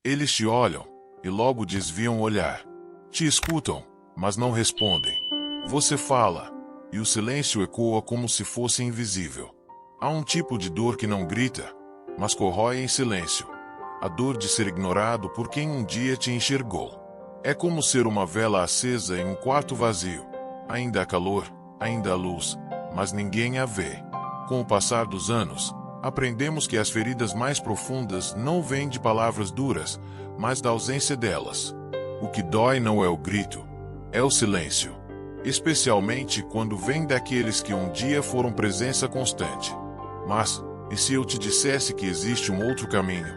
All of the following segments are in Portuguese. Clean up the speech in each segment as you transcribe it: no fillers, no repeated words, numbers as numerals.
Eles te olham, e logo desviam o olhar. Te escutam, mas não respondem. Você fala, e o silêncio ecoa como se fosse invisível. Há um tipo de dor que não grita, mas corrói em silêncio. A dor de ser ignorado por quem um dia te enxergou. É como ser uma vela acesa em um quarto vazio. Ainda há calor, ainda há luz, mas ninguém a vê. Com o passar dos anos, aprendemos que as feridas mais profundas não vêm de palavras duras, mas da ausência delas. O que dói não é o grito, é o silêncio. Especialmente quando vem daqueles que um dia foram presença constante. Mas, e se eu te dissesse que existe um outro caminho?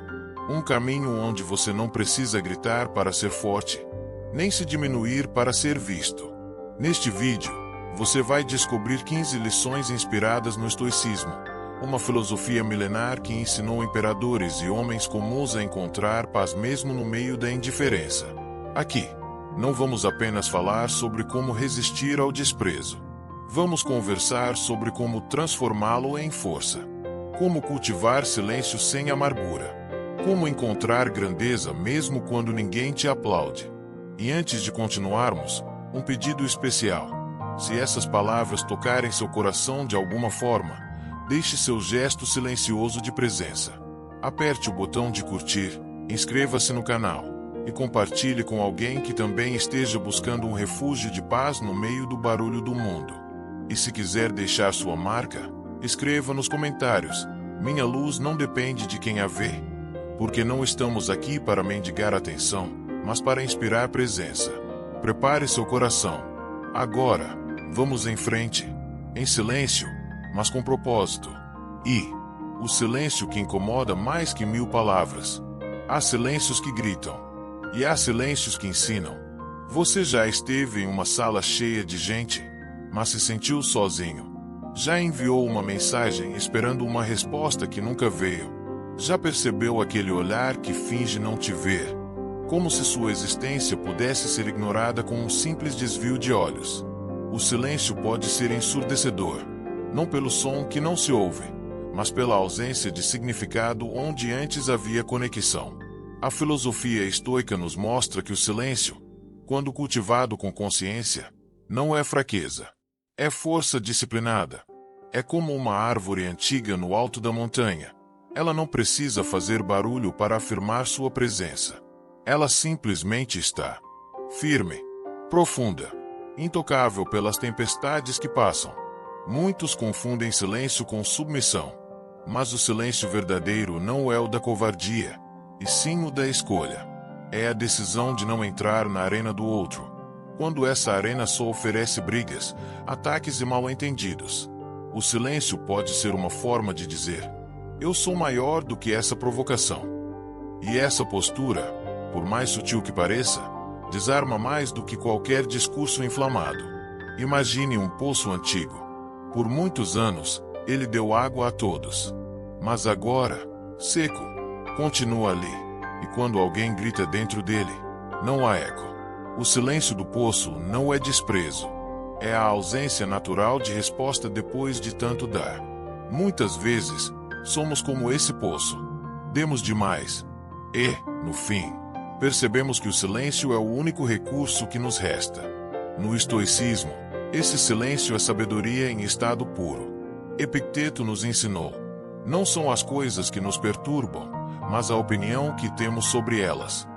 Um caminho onde você não precisa gritar para ser forte, nem se diminuir para ser visto. Neste vídeo, você vai descobrir 15 lições inspiradas no estoicismo, uma filosofia milenar que ensinou imperadores e homens comuns a encontrar paz mesmo no meio da indiferença. Aqui, não vamos apenas falar sobre como resistir ao desprezo. Vamos conversar sobre como transformá-lo em força. Como cultivar silêncio sem amargura. Como encontrar grandeza mesmo quando ninguém te aplaude. E antes de continuarmos, um pedido especial. Se essas palavras tocarem seu coração de alguma forma, deixe seu gesto silencioso de presença. Aperte o botão de curtir, inscreva-se no canal e compartilhe com alguém que também esteja buscando um refúgio de paz no meio do barulho do mundo. E se quiser deixar sua marca, escreva nos comentários: minha luz não depende de quem a vê, porque não estamos aqui para mendigar atenção, mas para inspirar presença. Prepare seu coração. Agora, vamos em frente, em silêncio, mas com propósito. E o silêncio que incomoda mais que 1000 palavras. Há silêncios que gritam, e há silêncios que ensinam. Você já esteve em uma sala cheia de gente, mas se sentiu sozinho? Já enviou uma mensagem esperando uma resposta que nunca veio? Já percebeu aquele olhar que finge não te ver? Como se sua existência pudesse ser ignorada com um simples desvio de olhos. O silêncio pode ser ensurdecedor, não pelo som que não se ouve, mas pela ausência de significado onde antes havia conexão. A filosofia estoica nos mostra que o silêncio, quando cultivado com consciência, não é fraqueza. É força disciplinada. É como uma árvore antiga no alto da montanha. Ela não precisa fazer barulho para afirmar sua presença. Ela simplesmente está firme, profunda, intocável pelas tempestades que passam. Muitos confundem silêncio com submissão, mas o silêncio verdadeiro não é o da covardia, e sim o da escolha. É a decisão de não entrar na arena do outro, quando essa arena só oferece brigas, ataques e mal-entendidos. O silêncio pode ser uma forma de dizer: eu sou maior do que essa provocação. E essa postura, por mais sutil que pareça, desarma mais do que qualquer discurso inflamado. Imagine um poço antigo. Por muitos anos, ele deu água a todos. Mas agora, seco, continua ali. E quando alguém grita dentro dele, não há eco. O silêncio do poço não é desprezo. É a ausência natural de resposta depois de tanto dar. Muitas vezes, somos como esse poço. Demos demais. E, no fim, percebemos que o silêncio é o único recurso que nos resta. No estoicismo, esse silêncio é sabedoria em estado puro. Epicteto nos ensinou: não são as coisas que nos perturbam, mas a opinião que temos sobre elas.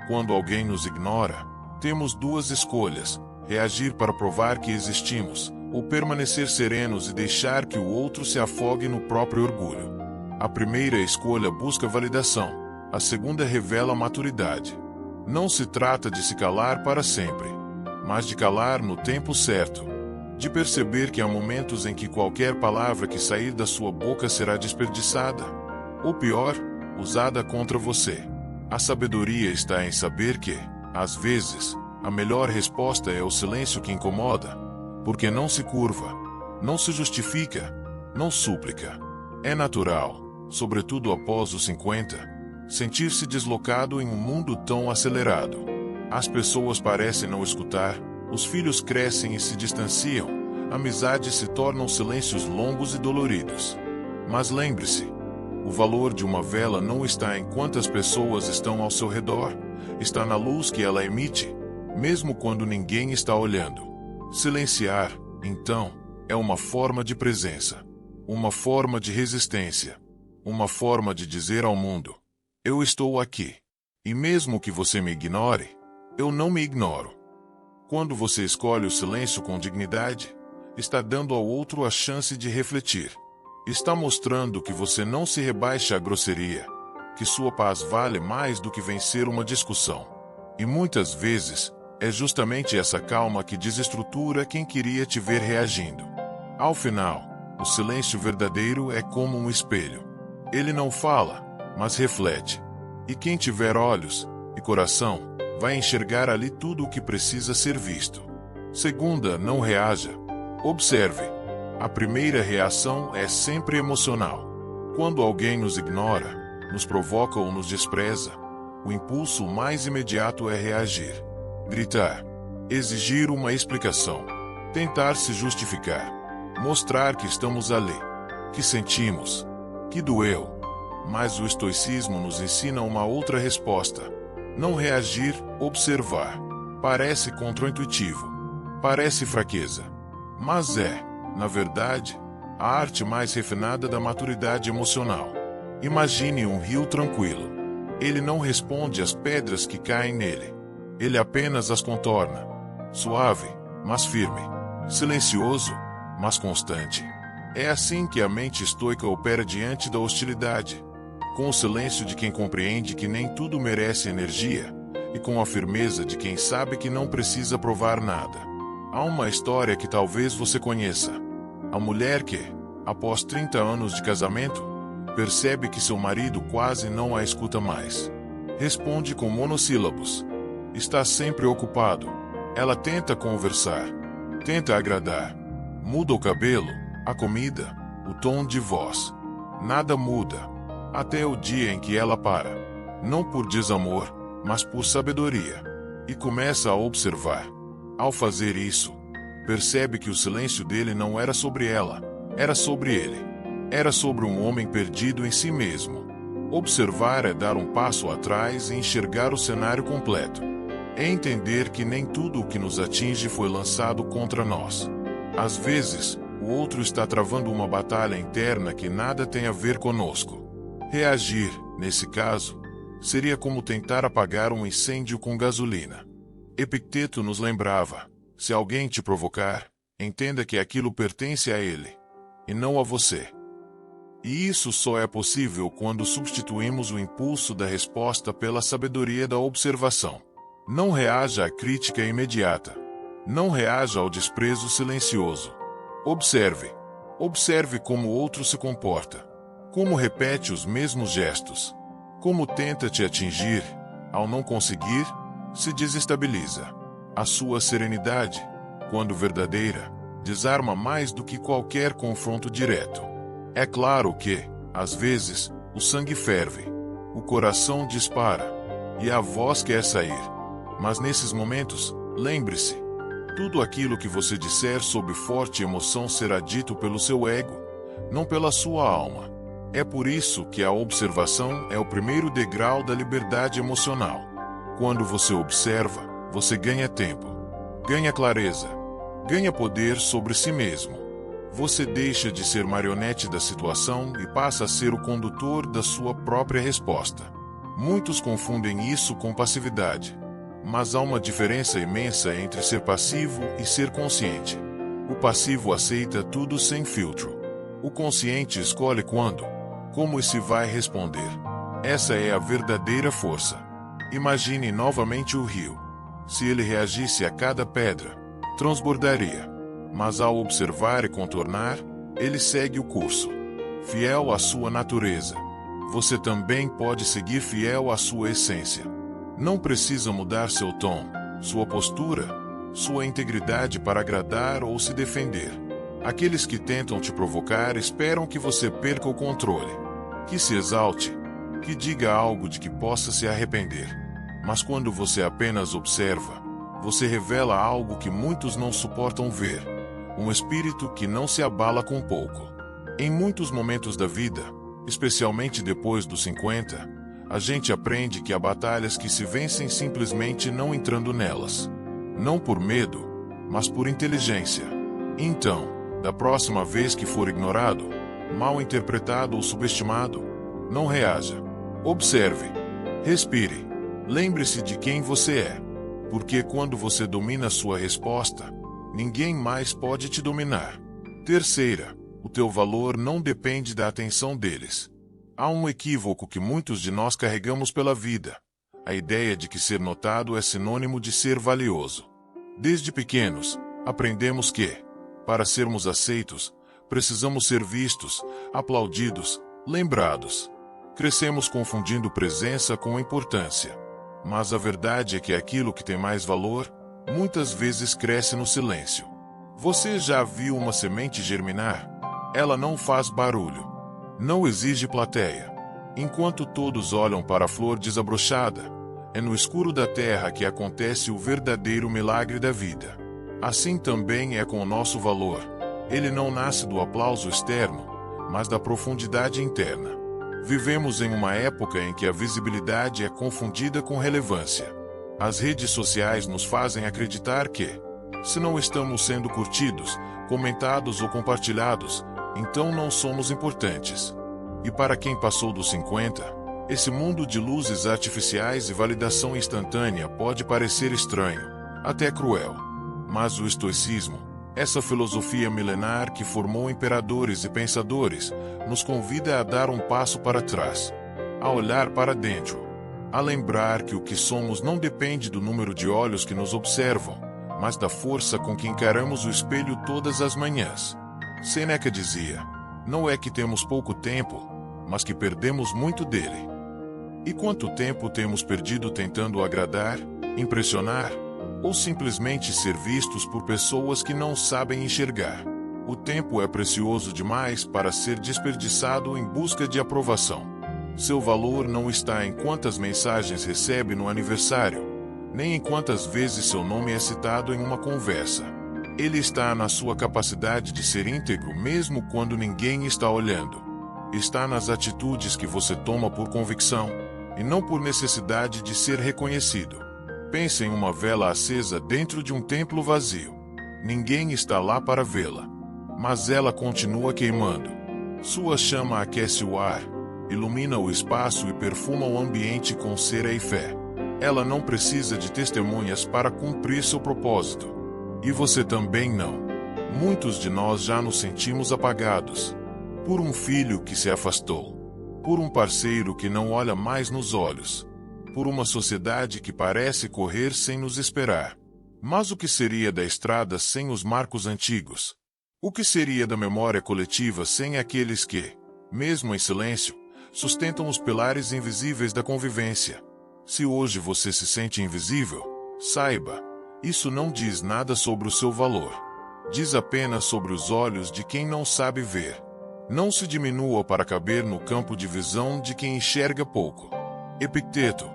Quando alguém nos ignora, temos duas escolhas: reagir para provar que existimos, ou permanecer serenos e deixar que o outro se afogue no próprio orgulho. A primeira escolha busca validação, a segunda revela maturidade. Não se trata de se calar para sempre, mas de calar no tempo certo. De perceber que há momentos em que qualquer palavra que sair da sua boca será desperdiçada, ou pior, usada contra você. A sabedoria está em saber que, às vezes, a melhor resposta é o silêncio que incomoda, porque não se curva, não se justifica, não súplica. É natural, sobretudo após os 50, sentir-se deslocado em um mundo tão acelerado. As pessoas parecem não escutar, os filhos crescem e se distanciam, amizades se tornam silêncios longos e doloridos. Mas lembre-se, O valor de uma vela não está em quantas pessoas estão ao seu redor, está na luz que ela emite, mesmo quando ninguém está olhando. Silenciar, então, é uma forma de presença, uma forma de resistência, uma forma de dizer ao mundo: eu estou aqui. E mesmo que você me ignore, eu não me ignoro. Quando você escolhe o silêncio com dignidade, está dando ao outro a chance de refletir. Está mostrando que você não se rebaixa à grosseria, que sua paz vale mais do que vencer uma discussão. E muitas vezes, é justamente essa calma que desestrutura quem queria te ver reagindo. Ao final, o silêncio verdadeiro é como um espelho. Ele não fala, mas reflete. E quem tiver olhos e coração, vai enxergar ali tudo o que precisa ser visto. Segunda, não reaja. Observe. A primeira reação é sempre emocional. Quando alguém nos ignora, nos provoca ou nos despreza, o impulso mais imediato é reagir. Gritar. Exigir uma explicação. Tentar se justificar. Mostrar que estamos ali. Que sentimos. Que doeu. Mas o estoicismo nos ensina uma outra resposta. Não reagir, observar. Parece contraintuitivo. Parece fraqueza. Mas é, na verdade, a arte mais refinada da maturidade emocional. Imagine um rio tranquilo. Ele não responde às pedras que caem nele. Ele apenas as contorna. Suave, mas firme. Silencioso, mas constante. É assim que a mente estoica opera diante da hostilidade. Com o silêncio de quem compreende que nem tudo merece energia, e com a firmeza de quem sabe que não precisa provar nada. Há uma história que talvez você conheça. A mulher que, após 30 anos de casamento, percebe que seu marido quase não a escuta mais. Responde com monossílabos. Está sempre ocupado. Ela tenta conversar. Tenta agradar. Muda o cabelo, a comida, o tom de voz. Nada muda. Até o dia em que ela para. Não por desamor, mas por sabedoria. E começa a observar. Ao fazer isso, percebe que o silêncio dele não era sobre ela, era sobre ele. Era sobre um homem perdido em si mesmo. Observar é dar um passo atrás e enxergar o cenário completo. É entender que nem tudo o que nos atinge foi lançado contra nós. Às vezes, o outro está travando uma batalha interna que nada tem a ver conosco. Reagir, nesse caso, seria como tentar apagar um incêndio com gasolina. Epicteto nos lembrava: se alguém te provocar, entenda que aquilo pertence a ele, e não a você. E isso só é possível quando substituímos o impulso da resposta pela sabedoria da observação. Não reaja à crítica imediata. Não reaja ao desprezo silencioso. Observe. Observe como o outro se comporta. Como repete os mesmos gestos. Como tenta te atingir. Ao não conseguir, se desestabiliza. A sua serenidade, quando verdadeira, desarma mais do que qualquer confronto direto. É claro que, às vezes, o sangue ferve, o coração dispara, e a voz quer sair. Mas nesses momentos, lembre-se, tudo aquilo que você disser sob forte emoção será dito pelo seu ego, não pela sua alma. É por isso que a observação é o primeiro degrau da liberdade emocional. Quando você observa, você ganha tempo, ganha clareza, ganha poder sobre si mesmo. Você deixa de ser marionete da situação e passa a ser o condutor da sua própria resposta. Muitos confundem isso com passividade. Mas há uma diferença imensa entre ser passivo e ser consciente. O passivo aceita tudo sem filtro. O consciente escolhe quando, como e se vai responder. Essa é a verdadeira força. Imagine novamente o rio. Se ele reagisse a cada pedra, transbordaria. Mas ao observar e contornar, ele segue o curso. Fiel à sua natureza. Você também pode seguir fiel à sua essência. Não precisa mudar seu tom, sua postura, sua integridade para agradar ou se defender. Aqueles que tentam te provocar esperam que você perca o controle, que se exalte, que diga algo de que possa se arrepender. Mas quando você apenas observa, você revela algo que muitos não suportam ver, um espírito que não se abala com pouco. Em muitos momentos da vida, Especialmente depois dos 50, a gente aprende que há batalhas que se vencem simplesmente não entrando nelas. Não por medo, mas por inteligência. Então, da próxima vez que for ignorado, mal interpretado ou subestimado, não reaja. Observe. Respire. Lembre-se de quem você é. Porque quando você domina sua resposta, ninguém mais pode te dominar. Terceira, o teu valor não depende da atenção deles. Há um equívoco que muitos de nós carregamos pela vida: a ideia de que ser notado é sinônimo de ser valioso. Desde pequenos, aprendemos que, para sermos aceitos, precisamos ser vistos, aplaudidos, lembrados. Crescemos confundindo presença com importância. Mas a verdade é que aquilo que tem mais valor, muitas vezes cresce no silêncio. Você já viu uma semente germinar? Ela não faz barulho. Não exige plateia. Enquanto todos olham para a flor desabrochada, é no escuro da terra que acontece o verdadeiro milagre da vida. Assim também é com o nosso valor. Ele não nasce do aplauso externo, mas da profundidade interna. Vivemos em uma época em que a visibilidade é confundida com relevância. As redes sociais nos fazem acreditar que, se não estamos sendo curtidos, comentados ou compartilhados, então não somos importantes. E para quem passou dos 50, esse mundo de luzes artificiais e validação instantânea pode parecer estranho, até cruel. Mas o estoicismo, essa filosofia milenar que formou imperadores e pensadores, nos convida a dar um passo para trás, a olhar para dentro, a lembrar que o que somos não depende do número de olhos que nos observam, mas da força com que encaramos o espelho todas as manhãs. Sêneca dizia: não é que temos pouco tempo, mas que perdemos muito dele. E quanto tempo temos perdido tentando agradar, impressionar, ou simplesmente ser vistos por pessoas que não sabem enxergar? O tempo é precioso demais para ser desperdiçado em busca de aprovação. Seu valor não está em quantas mensagens recebe no aniversário, nem em quantas vezes seu nome é citado em uma conversa. Ele está na sua capacidade de ser íntegro mesmo quando ninguém está olhando. Está nas atitudes que você toma por convicção, e não por necessidade de ser reconhecido. Pense em uma vela acesa dentro de um templo vazio. Ninguém está lá para vê-la, mas ela continua queimando. Sua chama aquece o ar, ilumina o espaço e perfuma o ambiente com cera e fé. Ela não precisa de testemunhas para cumprir seu propósito. E você também não. Muitos de nós já nos sentimos apagados. Por um filho que se afastou. Por um parceiro que não olha mais nos olhos. Por uma sociedade que parece correr sem nos esperar. Mas o que seria da estrada sem os marcos antigos? O que seria da memória coletiva sem aqueles que, mesmo em silêncio, sustentam os pilares invisíveis da convivência? Se hoje você se sente invisível, saiba, isso não diz nada sobre o seu valor. Diz apenas sobre os olhos de quem não sabe ver. Não se diminua para caber no campo de visão de quem enxerga pouco. Epicteto,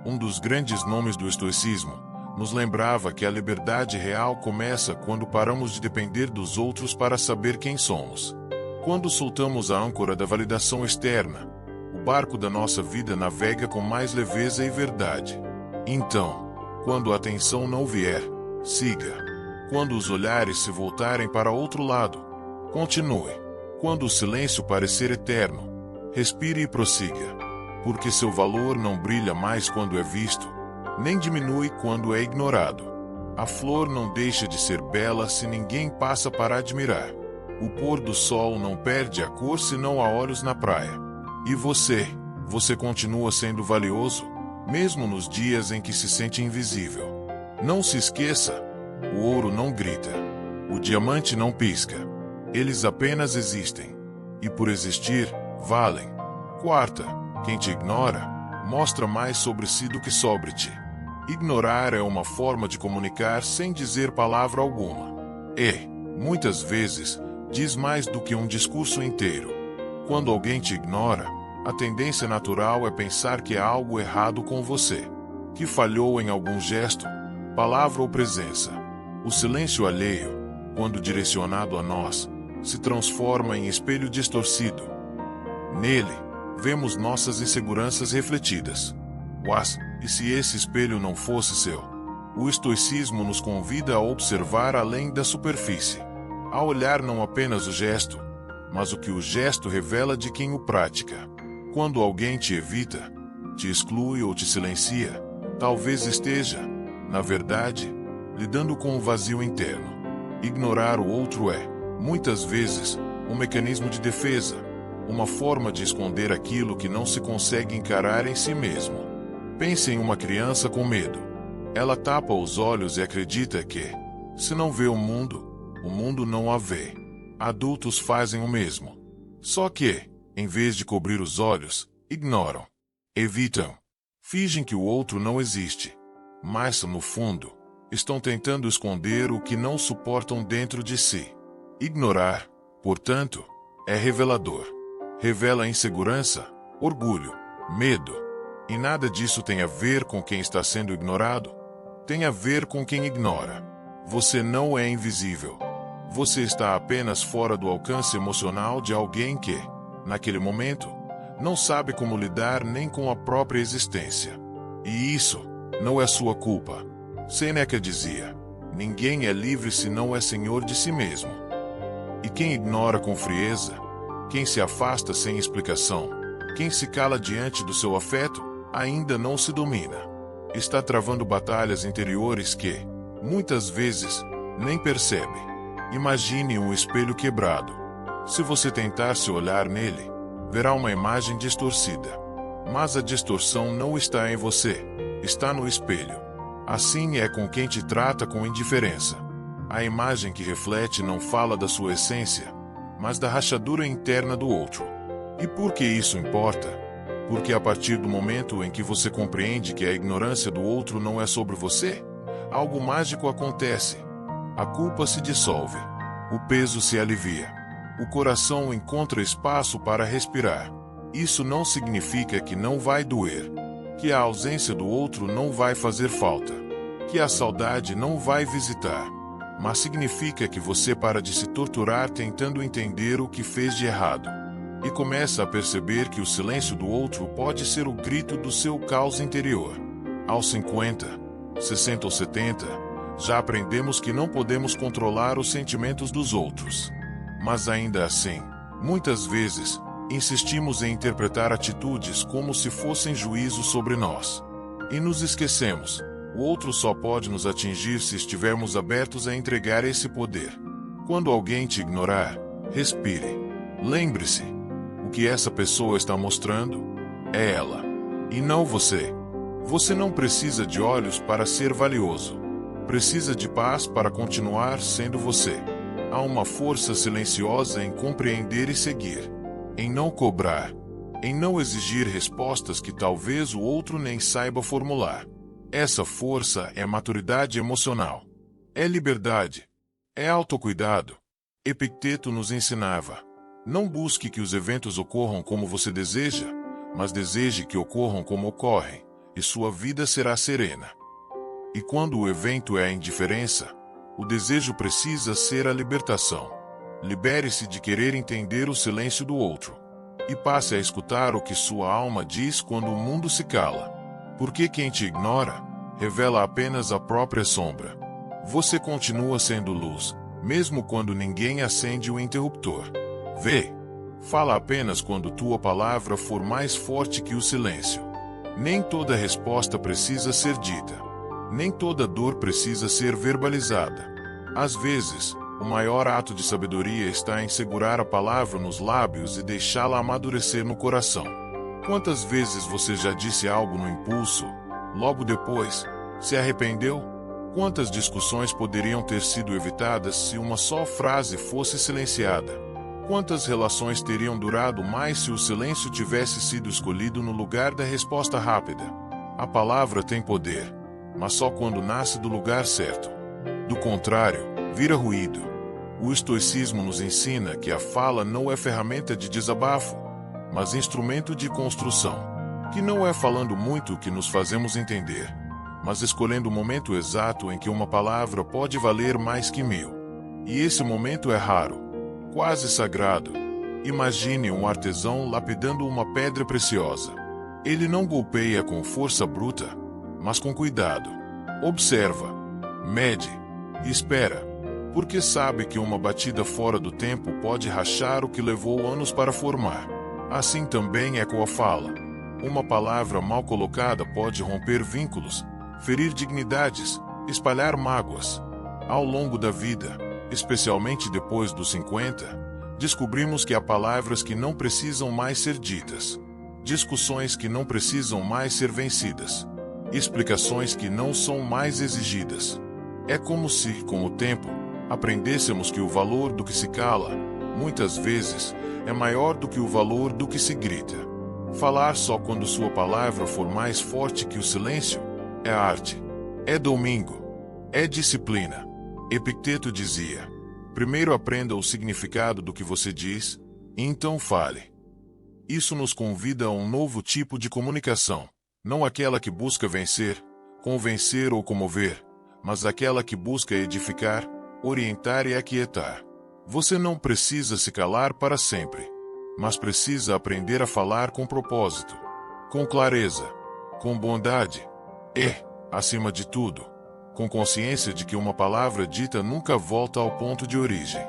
um dos grandes nomes do estoicismo, nos lembrava que a liberdade real começa quando paramos de depender dos outros para saber quem somos. Quando soltamos a âncora da validação externa, o barco da nossa vida navega com mais leveza e verdade. Então, quando a atenção não vier, siga. Quando os olhares se voltarem para outro lado, continue. Quando o silêncio parecer eterno, respire e prossiga. Porque seu valor não brilha mais quando é visto, nem diminui quando é ignorado. A flor não deixa de ser bela se ninguém passa para admirar. O pôr do sol não perde a cor se não há olhos na praia. E você continua sendo valioso, mesmo nos dias em que se sente invisível. Não se esqueça, o ouro não grita, o diamante não pisca. Eles apenas existem. E por existir, valem. Quarta, quem te ignora, mostra mais sobre si do que sobre ti. Ignorar é uma forma de comunicar sem dizer palavra alguma. E, muitas vezes, diz mais do que um discurso inteiro. Quando alguém te ignora, a tendência natural é pensar que há algo errado com você, que falhou em algum gesto, palavra ou presença. O silêncio alheio, quando direcionado a nós, se transforma em espelho distorcido. Nele, vemos nossas inseguranças refletidas. Mas, e se esse espelho não fosse seu? O estoicismo nos convida a observar além da superfície, a olhar não apenas o gesto, mas o que o gesto revela de quem o pratica. Quando alguém te evita, te exclui ou te silencia, talvez esteja, na verdade, lidando com um vazio interno. Ignorar o outro é, muitas vezes, um mecanismo de defesa, uma forma de esconder aquilo que não se consegue encarar em si mesmo. Pense em uma criança com medo. Ela tapa os olhos e acredita que, se não vê o mundo não a vê. Adultos fazem o mesmo. Só que, em vez de cobrir os olhos, ignoram, evitam, fingem que o outro não existe. Mas, no fundo, estão tentando esconder o que não suportam dentro de si. Ignorar, portanto, é revelador. Revela insegurança, orgulho, medo. E nada disso tem a ver com quem está sendo ignorado. Tem a ver com quem ignora. Você não é invisível. Você está apenas fora do alcance emocional de alguém que, naquele momento, não sabe como lidar nem com a própria existência. E isso não é sua culpa. Sêneca dizia: ninguém é livre se não é senhor de si mesmo. E quem ignora com frieza, quem se afasta sem explicação, quem se cala diante do seu afeto, ainda não se domina. Está travando batalhas interiores que, muitas vezes, nem percebe. Imagine um espelho quebrado. Se você tentar se olhar nele, verá uma imagem distorcida. Mas a distorção não está em você, está no espelho. Assim é com quem te trata com indiferença. A imagem que reflete não fala da sua essência, mas da rachadura interna do outro. E por que isso importa? Porque a partir do momento em que você compreende que a ignorância do outro não é sobre você, algo mágico acontece. A culpa se dissolve. O peso se alivia. O coração encontra espaço para respirar. Isso não significa que não vai doer, que a ausência do outro não vai fazer falta, que a saudade não vai visitar, mas significa que você para de se torturar tentando entender o que fez de errado e começa a perceber que o silêncio do outro pode ser o grito do seu caos interior. Aos 50, 60 ou 70, já aprendemos que não podemos controlar os sentimentos dos outros. Mas ainda assim, muitas vezes, insistimos em interpretar atitudes como se fossem juízo sobre nós. E nos esquecemos, o outro só pode nos atingir se estivermos abertos a entregar esse poder. Quando alguém te ignorar, respire. Lembre-se, o que essa pessoa está mostrando é ela, e não você. Você não precisa de olhos para ser valioso. Precisa de paz para continuar sendo você. Há uma força silenciosa em compreender e seguir, em não cobrar, em não exigir respostas que talvez o outro nem saiba formular. Essa força é maturidade emocional, é liberdade, é autocuidado. Epicteto nos ensinava: não busque que os eventos ocorram como você deseja, mas deseje que ocorram como ocorrem, e sua vida será serena. E quando o evento é a indiferença, o desejo precisa ser a libertação. Libere-se de querer entender o silêncio do outro e passe a escutar o que sua alma diz quando o mundo se cala. Porque quem te ignora, revela apenas a própria sombra. Você continua sendo luz, mesmo quando ninguém acende o interruptor. Vê, fala apenas quando tua palavra for mais forte que o silêncio. Nem toda resposta precisa ser dita. Nem toda dor precisa ser verbalizada. Às vezes, o maior ato de sabedoria está em segurar a palavra nos lábios e deixá-la amadurecer no coração. Quantas vezes você já disse algo no impulso, logo depois, se arrependeu? Quantas discussões poderiam ter sido evitadas se uma só frase fosse silenciada? Quantas relações teriam durado mais se o silêncio tivesse sido escolhido no lugar da resposta rápida? A palavra tem poder, mas só quando nasce do lugar certo. Do contrário, vira ruído. O estoicismo nos ensina que a fala não é ferramenta de desabafo, mas instrumento de construção. Que não é falando muito que nos fazemos entender, mas escolhendo o momento exato em que uma palavra pode valer mais que 1000. E esse momento é raro, quase sagrado, Imagine um artesão lapidando uma pedra preciosa. Ele não golpeia com força bruta, mas com cuidado. Observa, mede e espera, porque sabe que uma batida fora do tempo pode rachar o que levou anos para formar. Assim também é com a fala. Uma palavra mal colocada pode romper vínculos, ferir dignidades, espalhar mágoas. Ao longo da vida, especialmente depois dos 50, descobrimos que há palavras que não precisam mais ser ditas, discussões que não precisam mais ser vencidas, explicações que não são mais exigidas. É como se, com o tempo, aprendêssemos que o valor do que se cala, muitas vezes, é maior do que o valor do que se grita. Falar só quando sua palavra for mais forte que o silêncio é arte, é domingo, é disciplina. Epicteto dizia: primeiro aprenda o significado do que você diz, e então fale. Isso nos convida a um novo tipo de comunicação, não aquela que busca vencer, convencer ou comover, mas aquela que busca edificar, orientar e aquietar. Você não precisa se calar para sempre, mas precisa aprender a falar com propósito, com clareza, com bondade e, acima de tudo, com consciência de que uma palavra dita nunca volta ao ponto de origem.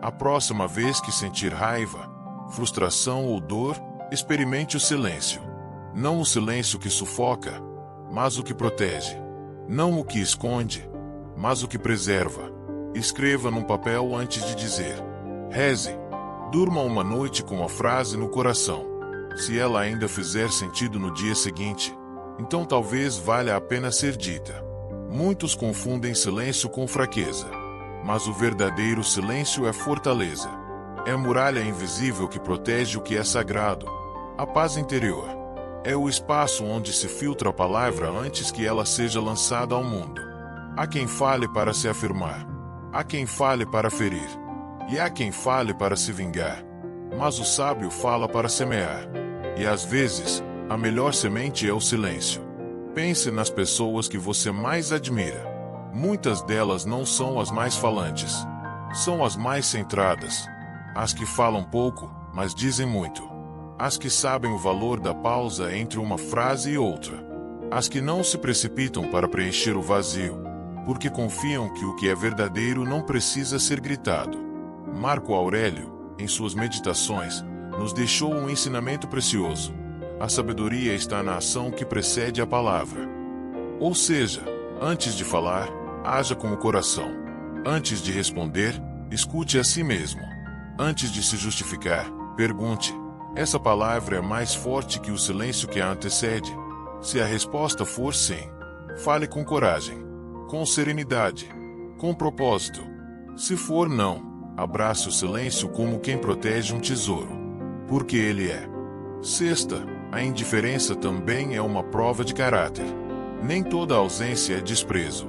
A próxima vez que sentir raiva, frustração ou dor, experimente o silêncio. Não o silêncio que sufoca, mas o que protege. Não o que esconde, mas o que preserva. Escreva num papel antes de dizer. Reze. Durma uma noite com a frase no coração. Se ela ainda fizer sentido no dia seguinte, então talvez valha a pena ser dita. Muitos confundem silêncio com fraqueza, mas o verdadeiro silêncio é fortaleza. É a muralha invisível que protege o que é sagrado. A paz interior é o espaço onde se filtra a palavra antes que ela seja lançada ao mundo. Há quem fale para se afirmar, há quem fale para ferir, e há quem fale para se vingar. Mas o sábio fala para semear, e às vezes, a melhor semente é o silêncio. Pense nas pessoas que você mais admira. Muitas delas não são as mais falantes. São as mais centradas. As que falam pouco, mas dizem muito. As que sabem o valor da pausa entre uma frase e outra. As que não se precipitam para preencher o vazio, porque confiam que o que é verdadeiro não precisa ser gritado. Marco Aurélio, em suas meditações, nos deixou um ensinamento precioso. A sabedoria está na ação que precede a palavra. Ou seja, antes de falar, haja com o coração. Antes de responder, escute a si mesmo. Antes de se justificar, pergunte: essa palavra é mais forte que o silêncio que a antecede? Se a resposta for sim, fale com coragem, com serenidade, com propósito. Se for não, abrace o silêncio como quem protege um tesouro, porque ele é. Sexta, a indiferença também é uma prova de caráter. Nem toda ausência é desprezo,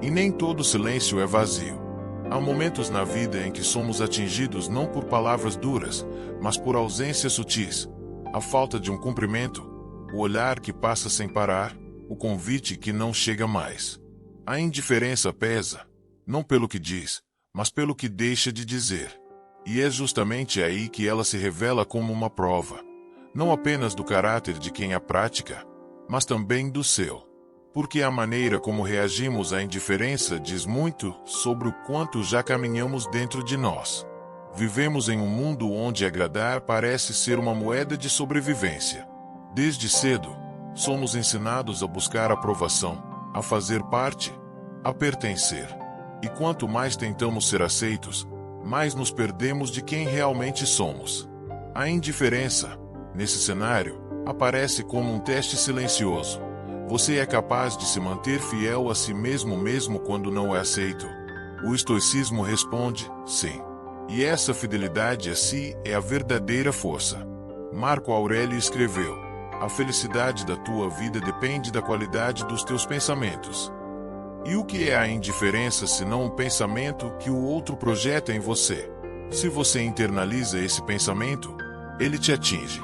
e nem todo silêncio é vazio. Há momentos na vida em que somos atingidos não por palavras duras, mas por ausências sutis. A falta de um cumprimento, o olhar que passa sem parar, o convite que não chega mais. A indiferença pesa, não pelo que diz, mas pelo que deixa de dizer. E é justamente aí que ela se revela como uma prova, não apenas do caráter de quem a pratica, mas também do seu. Porque a maneira como reagimos à indiferença diz muito sobre o quanto já caminhamos dentro de nós. Vivemos em um mundo onde agradar parece ser uma moeda de sobrevivência. Desde cedo, somos ensinados a buscar aprovação, a fazer parte, a pertencer. E quanto mais tentamos ser aceitos, mais nos perdemos de quem realmente somos. A indiferença, nesse cenário, aparece como um teste silencioso. Você é capaz de se manter fiel a si mesmo quando não é aceito? O estoicismo responde, sim. E essa fidelidade a si é a verdadeira força. Marco Aurélio escreveu: a felicidade da tua vida depende da qualidade dos teus pensamentos. E o que é a indiferença senão um pensamento que o outro projeta em você? Se você internaliza esse pensamento, ele te atinge.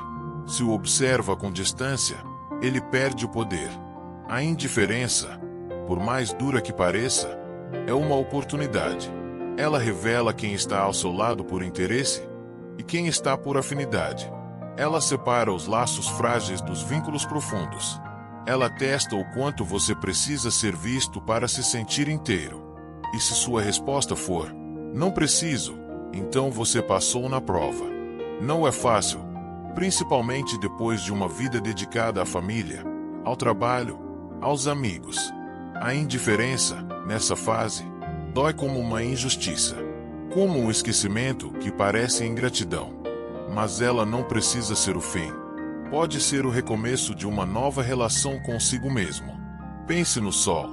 Se o observa com distância, ele perde o poder. A indiferença, por mais dura que pareça, é uma oportunidade. Ela revela quem está ao seu lado por interesse, e quem está por afinidade. Ela separa os laços frágeis dos vínculos profundos. Ela testa o quanto você precisa ser visto para se sentir inteiro. E se sua resposta for, não preciso, então você passou na prova. Não é fácil, principalmente depois de uma vida dedicada à família, ao trabalho, aos amigos. A indiferença, nessa fase, dói como uma injustiça, como um esquecimento que parece ingratidão. Mas ela não precisa ser o fim. Pode ser o recomeço de uma nova relação consigo mesmo. Pense no sol.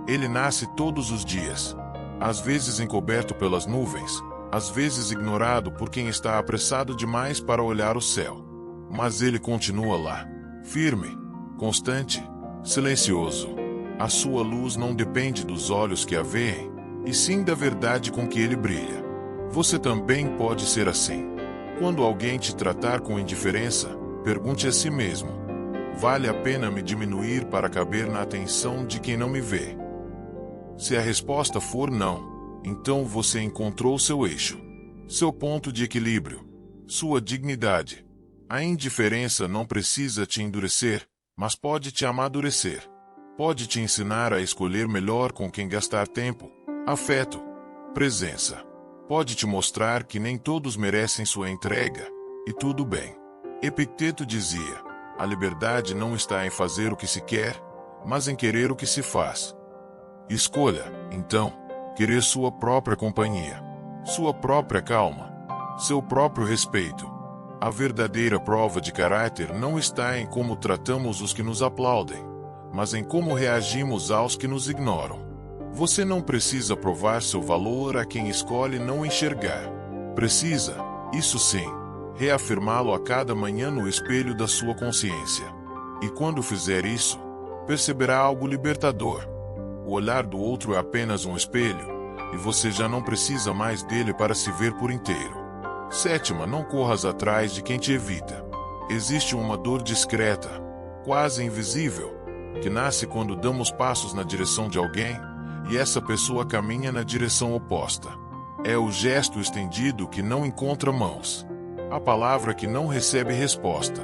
Ele nasce todos os dias. Às vezes encoberto pelas nuvens, às vezes ignorado por quem está apressado demais para olhar o céu. Mas ele continua lá, firme, constante, silencioso. A sua luz não depende dos olhos que a veem, e sim da verdade com que ele brilha. Você também pode ser assim. Quando alguém te tratar com indiferença, pergunte a si mesmo: vale a pena me diminuir para caber na atenção de quem não me vê? Se a resposta for não, então você encontrou seu eixo, seu ponto de equilíbrio, sua dignidade. A indiferença não precisa te endurecer, mas pode te amadurecer. Pode te ensinar a escolher melhor com quem gastar tempo, afeto, presença. Pode te mostrar que nem todos merecem sua entrega, e tudo bem. Epicteto dizia: a liberdade não está em fazer o que se quer, mas em querer o que se faz. Escolha, então, querer sua própria companhia, sua própria calma, seu próprio respeito. A verdadeira prova de caráter não está em como tratamos os que nos aplaudem, mas em como reagimos aos que nos ignoram. Você não precisa provar seu valor a quem escolhe não enxergar. Precisa, isso sim, reafirmá-lo a cada manhã no espelho da sua consciência. E quando fizer isso, perceberá algo libertador. O olhar do outro é apenas um espelho, e você já não precisa mais dele para se ver por inteiro. Sétima, não corras atrás de quem te evita. Existe uma dor discreta, quase invisível, que nasce quando damos passos na direção de alguém, e essa pessoa caminha na direção oposta. É o gesto estendido que não encontra mãos, a palavra que não recebe resposta,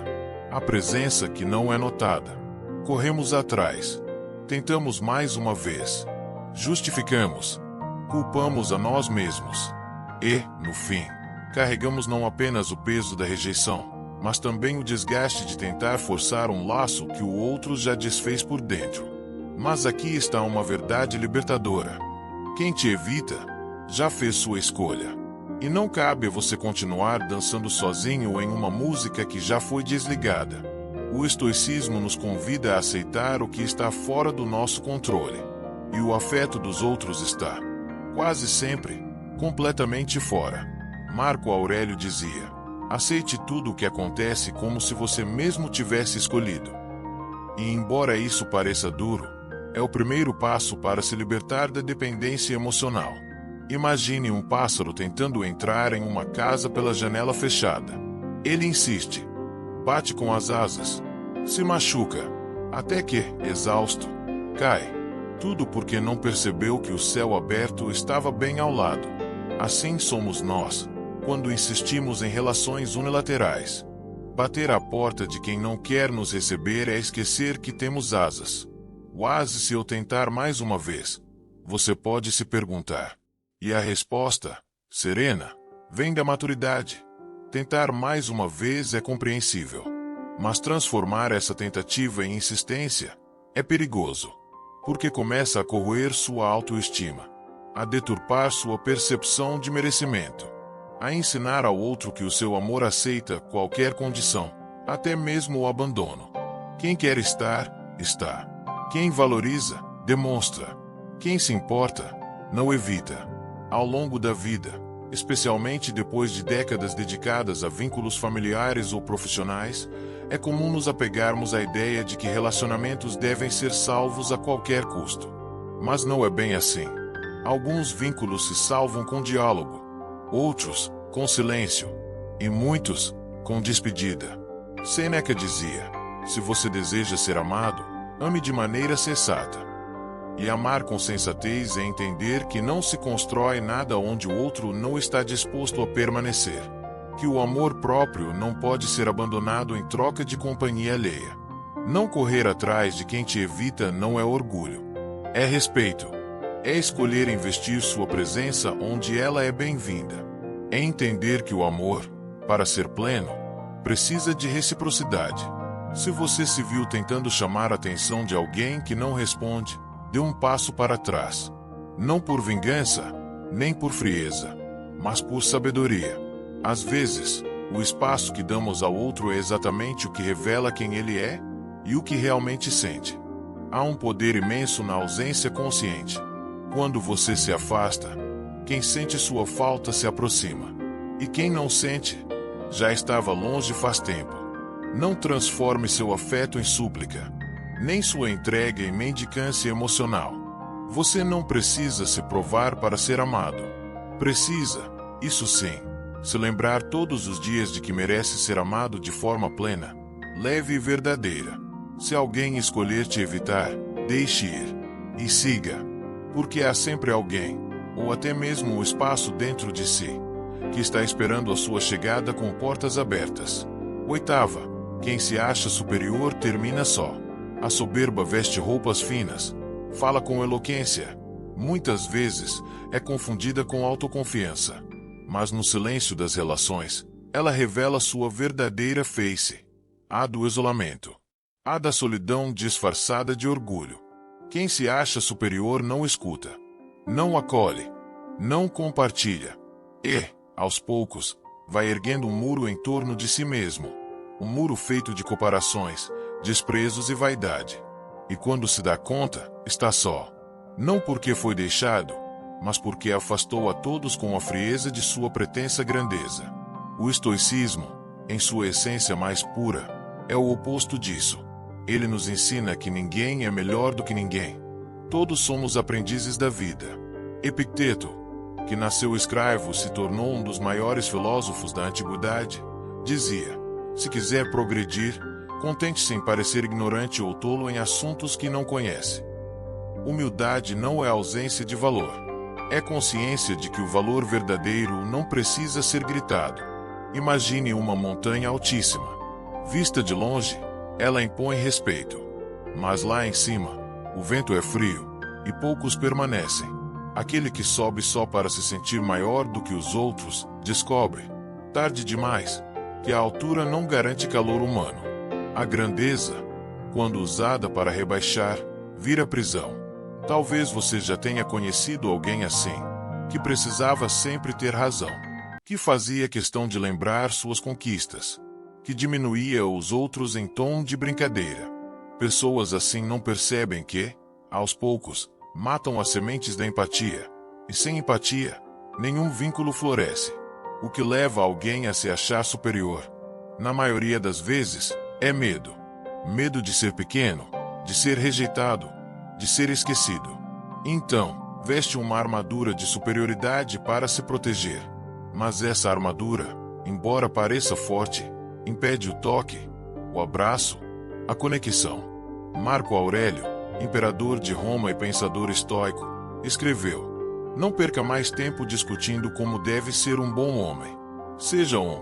a presença que não é notada. Corremos atrás, tentamos mais uma vez, justificamos, culpamos a nós mesmos e, no fim, carregamos não apenas o peso da rejeição, mas também o desgaste de tentar forçar um laço que o outro já desfez por dentro. Mas aqui está uma verdade libertadora. Quem te evita, já fez sua escolha. E não cabe a você continuar dançando sozinho em uma música que já foi desligada. O estoicismo nos convida a aceitar o que está fora do nosso controle. E o afeto dos outros está, quase sempre, completamente fora. Marco Aurélio dizia: aceite tudo o que acontece como se você mesmo tivesse escolhido. E embora isso pareça duro, é o primeiro passo para se libertar da dependência emocional. Imagine um pássaro tentando entrar em uma casa pela janela fechada. Ele insiste, bate com as asas, se machuca, até que, exausto, cai. Tudo porque não percebeu que o céu aberto estava bem ao lado. Assim somos nós, quando insistimos em relações unilaterais. Bater à porta de quem não quer nos receber é esquecer que temos asas. Se eu tentar mais uma vez, você pode se perguntar. E a resposta, serena, vem da maturidade. Tentar mais uma vez é compreensível. Mas transformar essa tentativa em insistência é perigoso. Porque começa a corroer sua autoestima, a deturpar sua percepção de merecimento, a ensinar ao outro que o seu amor aceita qualquer condição, até mesmo o abandono. Quem quer estar, está. Quem valoriza, demonstra. Quem se importa, não evita. Ao longo da vida, especialmente depois de décadas dedicadas a vínculos familiares ou profissionais, é comum nos apegarmos à ideia de que relacionamentos devem ser salvos a qualquer custo. Mas não é bem assim. Alguns vínculos se salvam com diálogo, outros, com silêncio, e muitos, com despedida. Sêneca dizia: se você deseja ser amado, ame de maneira sensata. E amar com sensatez é entender que não se constrói nada onde o outro não está disposto a permanecer. que o amor próprio não pode ser abandonado em troca de companhia alheia. Não correr atrás de quem te evita não é orgulho. É respeito. É escolher investir sua presença onde ela é bem-vinda. É entender que o amor, para ser pleno, precisa de reciprocidade. Se você se viu tentando chamar a atenção de alguém que não responde, dê um passo para trás. Não por vingança, nem por frieza, mas por sabedoria. Às vezes, o espaço que damos ao outro é exatamente o que revela quem ele é e o que realmente sente. Há um poder imenso na ausência consciente. Quando você se afasta, quem sente sua falta se aproxima. E quem não sente, já estava longe faz tempo. Não transforme seu afeto em súplica, nem sua entrega em mendicância emocional. Você não precisa se provar para ser amado. Precisa, isso sim, se lembrar todos os dias de que merece ser amado de forma plena, leve e verdadeira. Se alguém escolher te evitar, deixe ir. E siga. Porque há sempre alguém, ou até mesmo um espaço dentro de si, que está esperando a sua chegada com portas abertas. 8ª. Quem se acha superior termina só. A soberba veste roupas finas, fala com eloquência. Muitas vezes é confundida com autoconfiança. Mas no silêncio das relações, ela revela sua verdadeira face. A do isolamento. A da solidão disfarçada de orgulho. Quem se acha superior não escuta, não acolhe, não compartilha. E, aos poucos, vai erguendo um muro em torno de si mesmo. Um muro feito de comparações, desprezos e vaidade. E quando se dá conta, está só. Não porque foi deixado, mas porque afastou a todos com a frieza de sua pretensa grandeza. O estoicismo, em sua essência mais pura, é o oposto disso. Ele nos ensina que ninguém é melhor do que ninguém. Todos somos aprendizes da vida. Epicteto, que nasceu escravo e se tornou um dos maiores filósofos da antiguidade, dizia: se quiser progredir, contente-se em parecer ignorante ou tolo em assuntos que não conhece. Humildade não é ausência de valor. É consciência de que o valor verdadeiro não precisa ser gritado. Imagine uma montanha altíssima. Vista de longe, ela impõe respeito. Mas lá em cima, o vento é frio, e poucos permanecem. Aquele que sobe só para se sentir maior do que os outros, descobre, tarde demais, que a altura não garante calor humano. A grandeza, quando usada para rebaixar, vira prisão. Talvez você já tenha conhecido alguém assim, que precisava sempre ter razão, que fazia questão de lembrar suas conquistas, que diminuía os outros em tom de brincadeira. Pessoas assim não percebem que, aos poucos, matam as sementes da empatia, e sem empatia, nenhum vínculo floresce. O que leva alguém a se achar superior, na maioria das vezes, é medo. Medo de ser pequeno, de ser rejeitado, de ser esquecido. Então, veste uma armadura de superioridade para se proteger. Mas essa armadura, embora pareça forte, impede o toque, o abraço, a conexão. Marco Aurélio, imperador de Roma e pensador estoico, escreveu: não perca mais tempo discutindo como deve ser um bom homem. Seja um.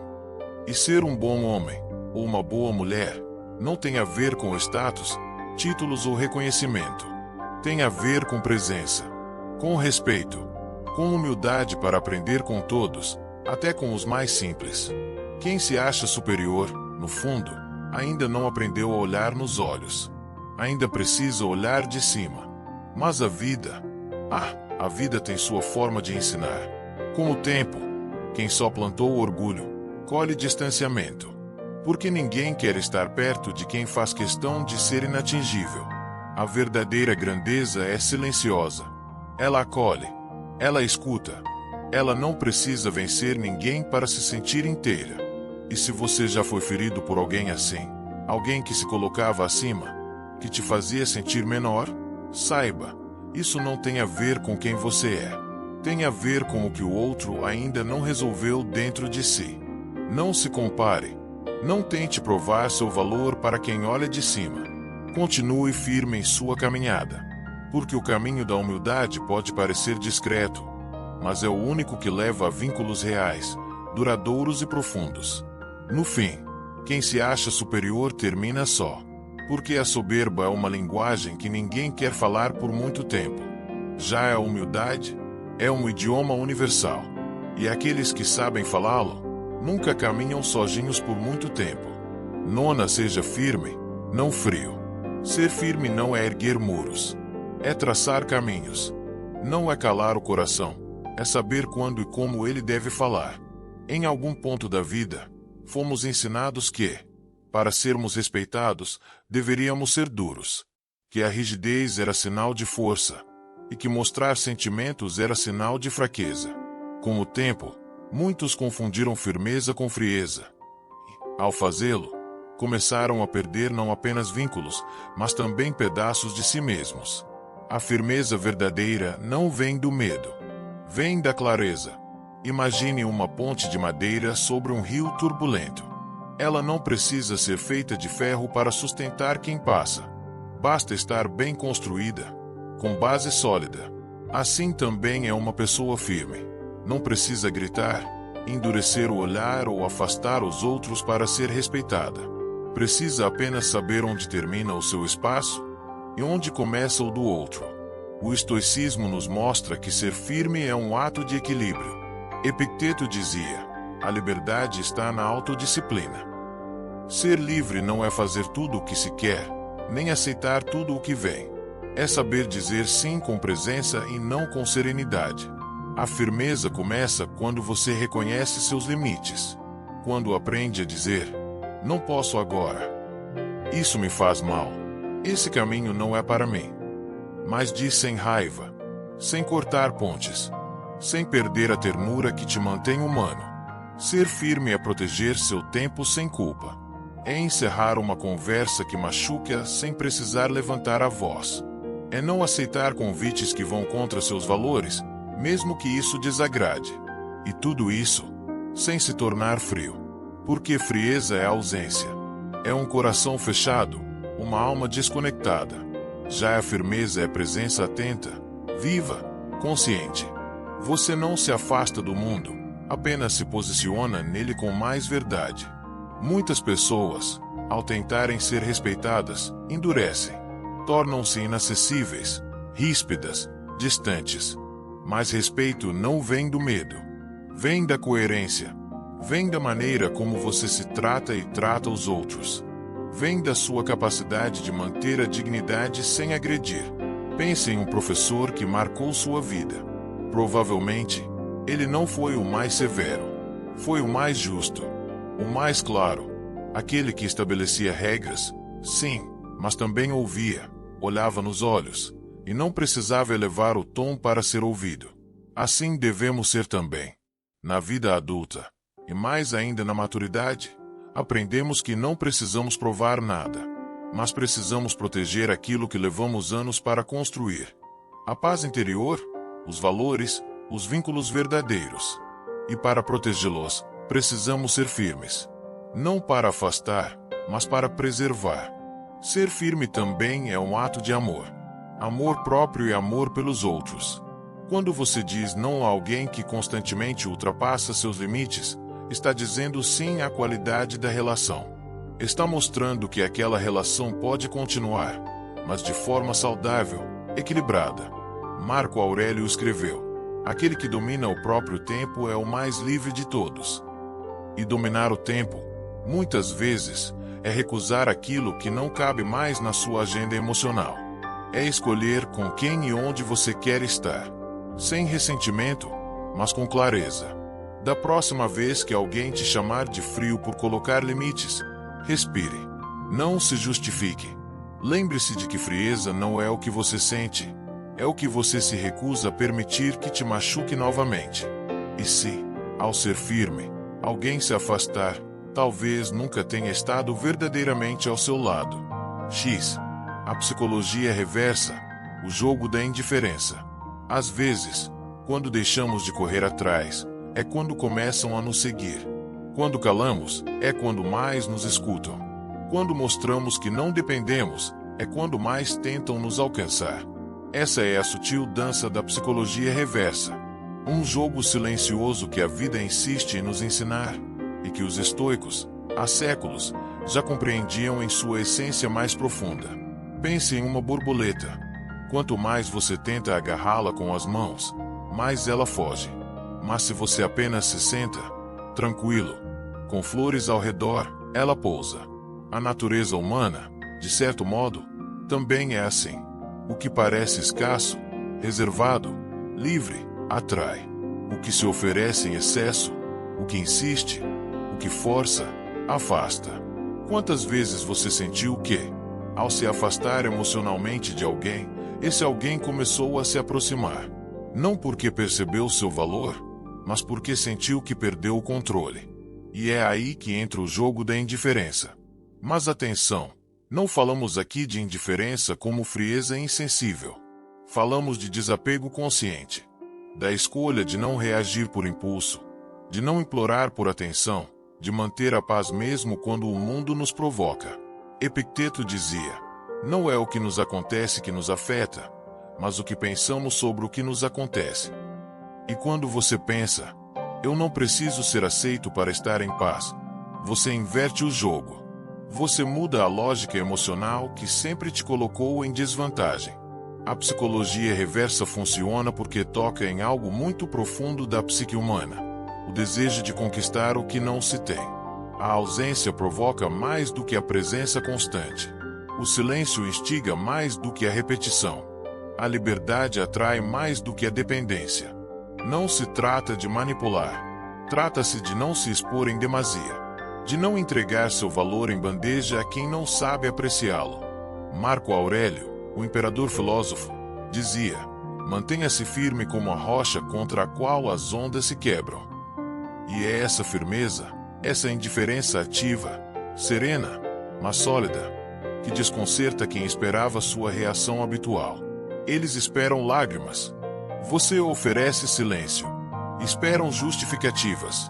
E ser um bom homem, ou uma boa mulher, não tem a ver com status, títulos ou reconhecimento. Tem a ver com presença, com respeito, com humildade para aprender com todos, até com os mais simples. Quem se acha superior, no fundo, ainda não aprendeu a olhar nos olhos. Ainda precisa olhar de cima. Mas a vida tem sua forma de ensinar. Com o tempo, quem só plantou orgulho, colhe distanciamento. Porque ninguém quer estar perto de quem faz questão de ser inatingível. A verdadeira grandeza é silenciosa. Ela acolhe. Ela escuta. Ela não precisa vencer ninguém para se sentir inteira. E se você já foi ferido por alguém assim, alguém que se colocava acima, que te fazia sentir menor, saiba, isso não tem a ver com quem você é. Tem a ver com o que o outro ainda não resolveu dentro de si. Não se compare. Não tente provar seu valor para quem olha de cima. Continue firme em sua caminhada. Porque o caminho da humildade pode parecer discreto, mas é o único que leva a vínculos reais, duradouros e profundos. No fim, quem se acha superior termina só. Porque a soberba é uma linguagem que ninguém quer falar por muito tempo. Já a humildade é um idioma universal. E aqueles que sabem falá-lo nunca caminham sozinhos por muito tempo. Nona, seja firme, não frio. Ser firme não é erguer muros. É traçar caminhos. Não é calar o coração. É saber quando e como ele deve falar. Em algum ponto da vida, fomos ensinados que, para sermos respeitados, deveríamos ser duros. Que a rigidez era sinal de força. E que mostrar sentimentos era sinal de fraqueza. Com o tempo, muitos confundiram firmeza com frieza. E, ao fazê-lo, começaram a perder não apenas vínculos, mas também pedaços de si mesmos. A firmeza verdadeira não vem do medo. Vem da clareza. Imagine uma ponte de madeira sobre um rio turbulento. Ela não precisa ser feita de ferro para sustentar quem passa. Basta estar bem construída, com base sólida. Assim também é uma pessoa firme. Não precisa gritar, endurecer o olhar ou afastar os outros para ser respeitada. Precisa apenas saber onde termina o seu espaço e onde começa o do outro. O estoicismo nos mostra que ser firme é um ato de equilíbrio. Epicteto dizia: a liberdade está na autodisciplina. Ser livre não é fazer tudo o que se quer, nem aceitar tudo o que vem. É saber dizer sim com presença e não com serenidade. A firmeza começa quando você reconhece seus limites. Quando aprende a dizer: não posso agora. Isso me faz mal. Esse caminho não é para mim. Mas diz sem raiva, sem cortar pontes, sem perder a ternura que te mantém humano. Ser firme é proteger seu tempo sem culpa. É encerrar uma conversa que machuca sem precisar levantar a voz. É não aceitar convites que vão contra seus valores, mesmo que isso desagrade. E tudo isso, sem se tornar frio. Porque frieza é ausência. É um coração fechado, uma alma desconectada. Já a firmeza é presença atenta, viva, consciente. Você não se afasta do mundo, apenas se posiciona nele com mais verdade. Muitas pessoas, ao tentarem ser respeitadas, endurecem. Tornam-se inacessíveis, ríspidas, distantes. Mas respeito não vem do medo. Vem da coerência. Vem da maneira como você se trata e trata os outros. Vem da sua capacidade de manter a dignidade sem agredir. Pense em um professor que marcou sua vida. Provavelmente, ele não foi o mais severo. Foi o mais justo. O mais claro. Aquele que estabelecia regras, sim, mas também ouvia, olhava nos olhos, e não precisava elevar o tom para ser ouvido. Assim devemos ser também. Na vida adulta, e mais ainda na maturidade, aprendemos que não precisamos provar nada, mas precisamos proteger aquilo que levamos anos para construir. A paz interior, os valores, os vínculos verdadeiros. E para protegê-los, precisamos ser firmes. Não para afastar, mas para preservar. Ser firme também é um ato de amor. Amor próprio e amor pelos outros. Quando você diz não a alguém que constantemente ultrapassa seus limites, está dizendo sim à qualidade da relação. Está mostrando que aquela relação pode continuar, mas de forma saudável, equilibrada. Marco Aurélio escreveu: aquele que domina o próprio tempo é o mais livre de todos. E dominar o tempo, muitas vezes, é recusar aquilo que não cabe mais na sua agenda emocional. É escolher com quem e onde você quer estar. Sem ressentimento, mas com clareza. Da próxima vez que alguém te chamar de frio por colocar limites, respire. Não se justifique. Lembre-se de que frieza não é o que você sente, é o que você se recusa a permitir que te machuque novamente. E se, ao ser firme, alguém se afastar, talvez nunca tenha estado verdadeiramente ao seu lado. X. A psicologia reversa, o jogo da indiferença. Às vezes, quando deixamos de correr atrás, é quando começam a nos seguir. Quando calamos, é quando mais nos escutam. Quando mostramos que não dependemos, é quando mais tentam nos alcançar. Essa é a sutil dança da psicologia reversa. Um jogo silencioso que a vida insiste em nos ensinar, e que os estoicos, há séculos, já compreendiam em sua essência mais profunda. Pense em uma borboleta. Quanto mais você tenta agarrá-la com as mãos, mais ela foge. Mas se você apenas se senta, tranquilo, com flores ao redor, ela pousa. A natureza humana, de certo modo, também é assim. O que parece escasso, reservado, livre, atrai. O que se oferece em excesso, o que insiste, o que força, afasta. Quantas vezes você sentiu que, ao se afastar emocionalmente de alguém, esse alguém começou a se aproximar? Não porque percebeu seu valor, mas porque sentiu que perdeu o controle. E é aí que entra o jogo da indiferença. Mas atenção, não falamos aqui de indiferença como frieza insensível. Falamos de desapego consciente. Da escolha de não reagir por impulso, de não implorar por atenção, de manter a paz mesmo quando o mundo nos provoca. Epicteto dizia: não é o que nos acontece que nos afeta, mas o que pensamos sobre o que nos acontece. E quando você pensa, eu não preciso ser aceito para estar em paz, você inverte o jogo. Você muda a lógica emocional que sempre te colocou em desvantagem. A psicologia reversa funciona porque toca em algo muito profundo da psique humana: o desejo de conquistar o que não se tem. A ausência provoca mais do que a presença constante. O silêncio instiga mais do que a repetição. A liberdade atrai mais do que a dependência. Não se trata de manipular. Trata-se de não se expor em demasia. De não entregar seu valor em bandeja a quem não sabe apreciá-lo. Marco Aurélio, o imperador filósofo, dizia: mantenha-se firme como a rocha contra a qual as ondas se quebram. E é essa firmeza, essa indiferença ativa, serena, mas sólida, que desconcerta quem esperava sua reação habitual. Eles esperam lágrimas. Você oferece silêncio. Esperam justificativas.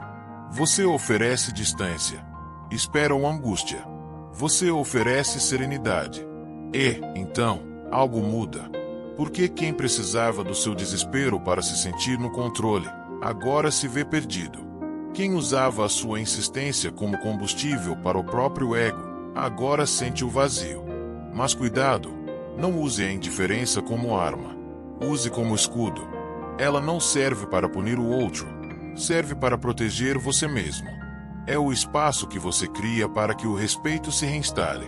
Você oferece distância. Esperam angústia. Você oferece serenidade. E, então, algo muda. Porque quem precisava do seu desespero para se sentir no controle, agora se vê perdido. Quem usava a sua insistência como combustível para o próprio ego, agora sente o vazio. Mas cuidado, não use a indiferença como arma. Use como escudo. Ela não serve para punir o outro, serve para proteger você mesmo. É o espaço que você cria para que o respeito se reinstale.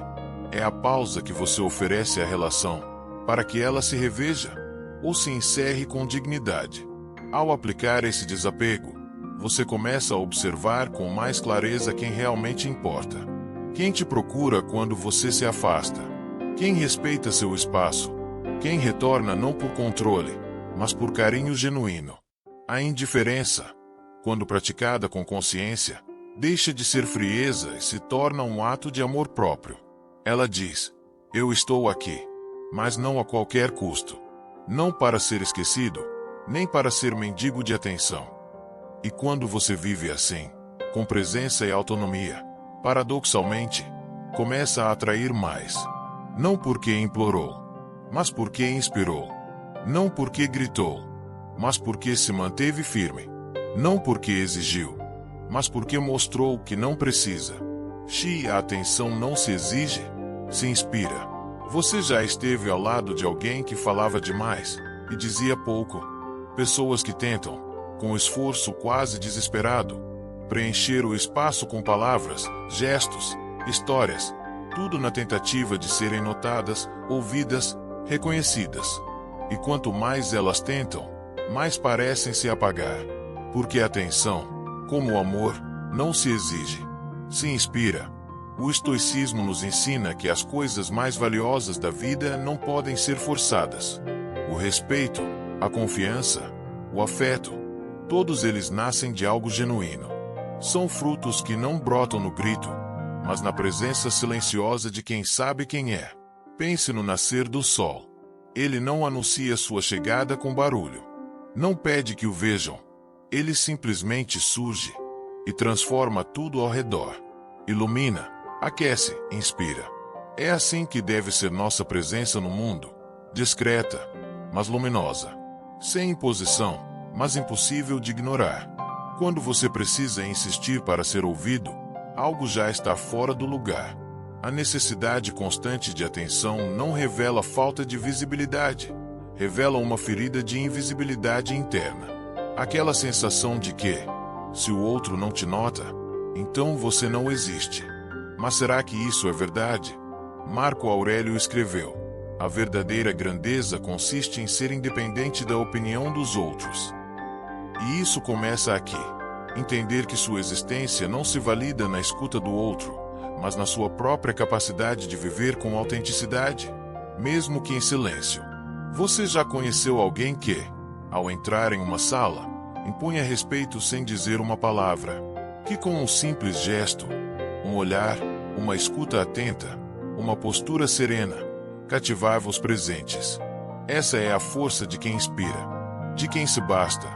É a pausa que você oferece à relação, para que ela se reveja, ou se encerre com dignidade. Ao aplicar esse desapego, você começa a observar com mais clareza quem realmente importa. Quem te procura quando você se afasta. Quem respeita seu espaço. Quem retorna não por controle, mas por carinho genuíno. A indiferença, quando praticada com consciência, deixa de ser frieza e se torna um ato de amor próprio. Ela diz: eu estou aqui, mas não a qualquer custo. Não para ser esquecido, nem para ser mendigo de atenção. E quando você vive assim, com presença e autonomia, paradoxalmente, começa a atrair mais. Não porque implorou, mas porque inspirou. Não porque gritou, mas porque se manteve firme. Não porque exigiu, mas porque mostrou que não precisa. A atenção não se exige, se inspira. Você já esteve ao lado de alguém que falava demais e dizia pouco? Pessoas que tentam, com esforço quase desesperado, preencher o espaço com palavras, gestos, histórias, tudo na tentativa de serem notadas, ouvidas, reconhecidas. E quanto mais elas tentam, mais parecem se apagar. Porque a atenção, como o amor, não se exige, se inspira. O estoicismo nos ensina que as coisas mais valiosas da vida não podem ser forçadas. O respeito, a confiança, o afeto, todos eles nascem de algo genuíno. São frutos que não brotam no grito, mas na presença silenciosa de quem sabe quem é. Pense no nascer do sol. Ele não anuncia sua chegada com barulho. Não pede que o vejam. Ele simplesmente surge e transforma tudo ao redor. Ilumina, aquece, inspira. É assim que deve ser nossa presença no mundo. Discreta, mas luminosa. Sem imposição, mas impossível de ignorar. Quando você precisa insistir para ser ouvido, algo já está fora do lugar. A necessidade constante de atenção não revela falta de visibilidade, revela uma ferida de invisibilidade interna. Aquela sensação de que, se o outro não te nota, então você não existe. Mas será que isso é verdade? Marco Aurélio escreveu: a verdadeira grandeza consiste em ser independente da opinião dos outros. E isso começa aqui. Entender que sua existência não se valida na escuta do outro, mas na sua própria capacidade de viver com autenticidade, mesmo que em silêncio. Você já conheceu alguém que, ao entrar em uma sala, impunha respeito sem dizer uma palavra, que com um simples gesto, um olhar, uma escuta atenta, uma postura serena, cativava os presentes? Essa é a força de quem inspira, de quem se basta,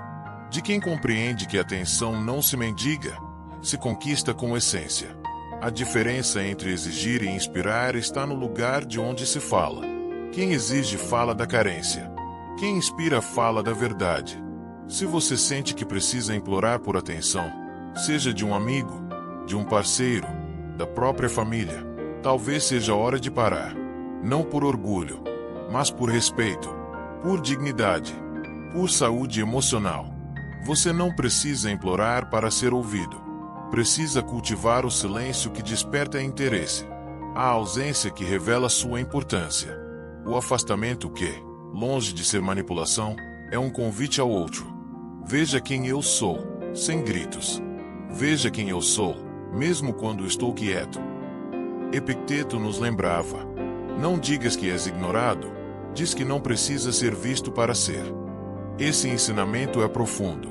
de quem compreende que a atenção não se mendiga, se conquista com essência. A diferença entre exigir e inspirar está no lugar de onde se fala. Quem exige fala da carência. Quem inspira fala da verdade. Se você sente que precisa implorar por atenção, seja de um amigo, de um parceiro, da própria família, talvez seja hora de parar. Não por orgulho, mas por respeito, por dignidade, por saúde emocional. Você não precisa implorar para ser ouvido. Precisa cultivar o silêncio que desperta interesse, a ausência que revela sua importância, o afastamento que, longe de ser manipulação, é um convite ao outro. Veja quem eu sou, sem gritos. Veja quem eu sou, mesmo quando estou quieto. Epicteto nos lembrava: não digas que és ignorado, diz que não precisa ser visto para ser. Esse ensinamento é profundo,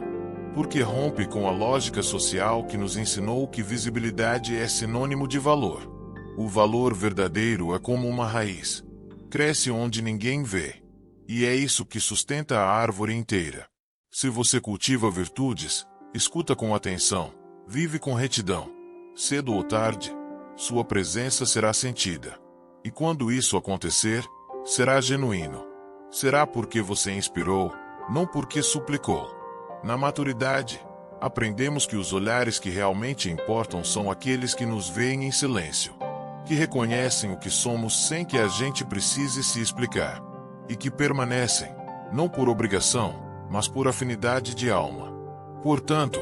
porque rompe com a lógica social que nos ensinou que visibilidade é sinônimo de valor. O valor verdadeiro é como uma raiz. Cresce onde ninguém vê. E é isso que sustenta a árvore inteira. Se você cultiva virtudes, escuta com atenção, vive com retidão, cedo ou tarde, sua presença será sentida. E quando isso acontecer, será genuíno. Será porque você inspirou, não porque suplicou. Na maturidade, aprendemos que os olhares que realmente importam são aqueles que nos veem em silêncio, que reconhecem o que somos sem que a gente precise se explicar, e que permanecem, não por obrigação, mas por afinidade de alma. Portanto,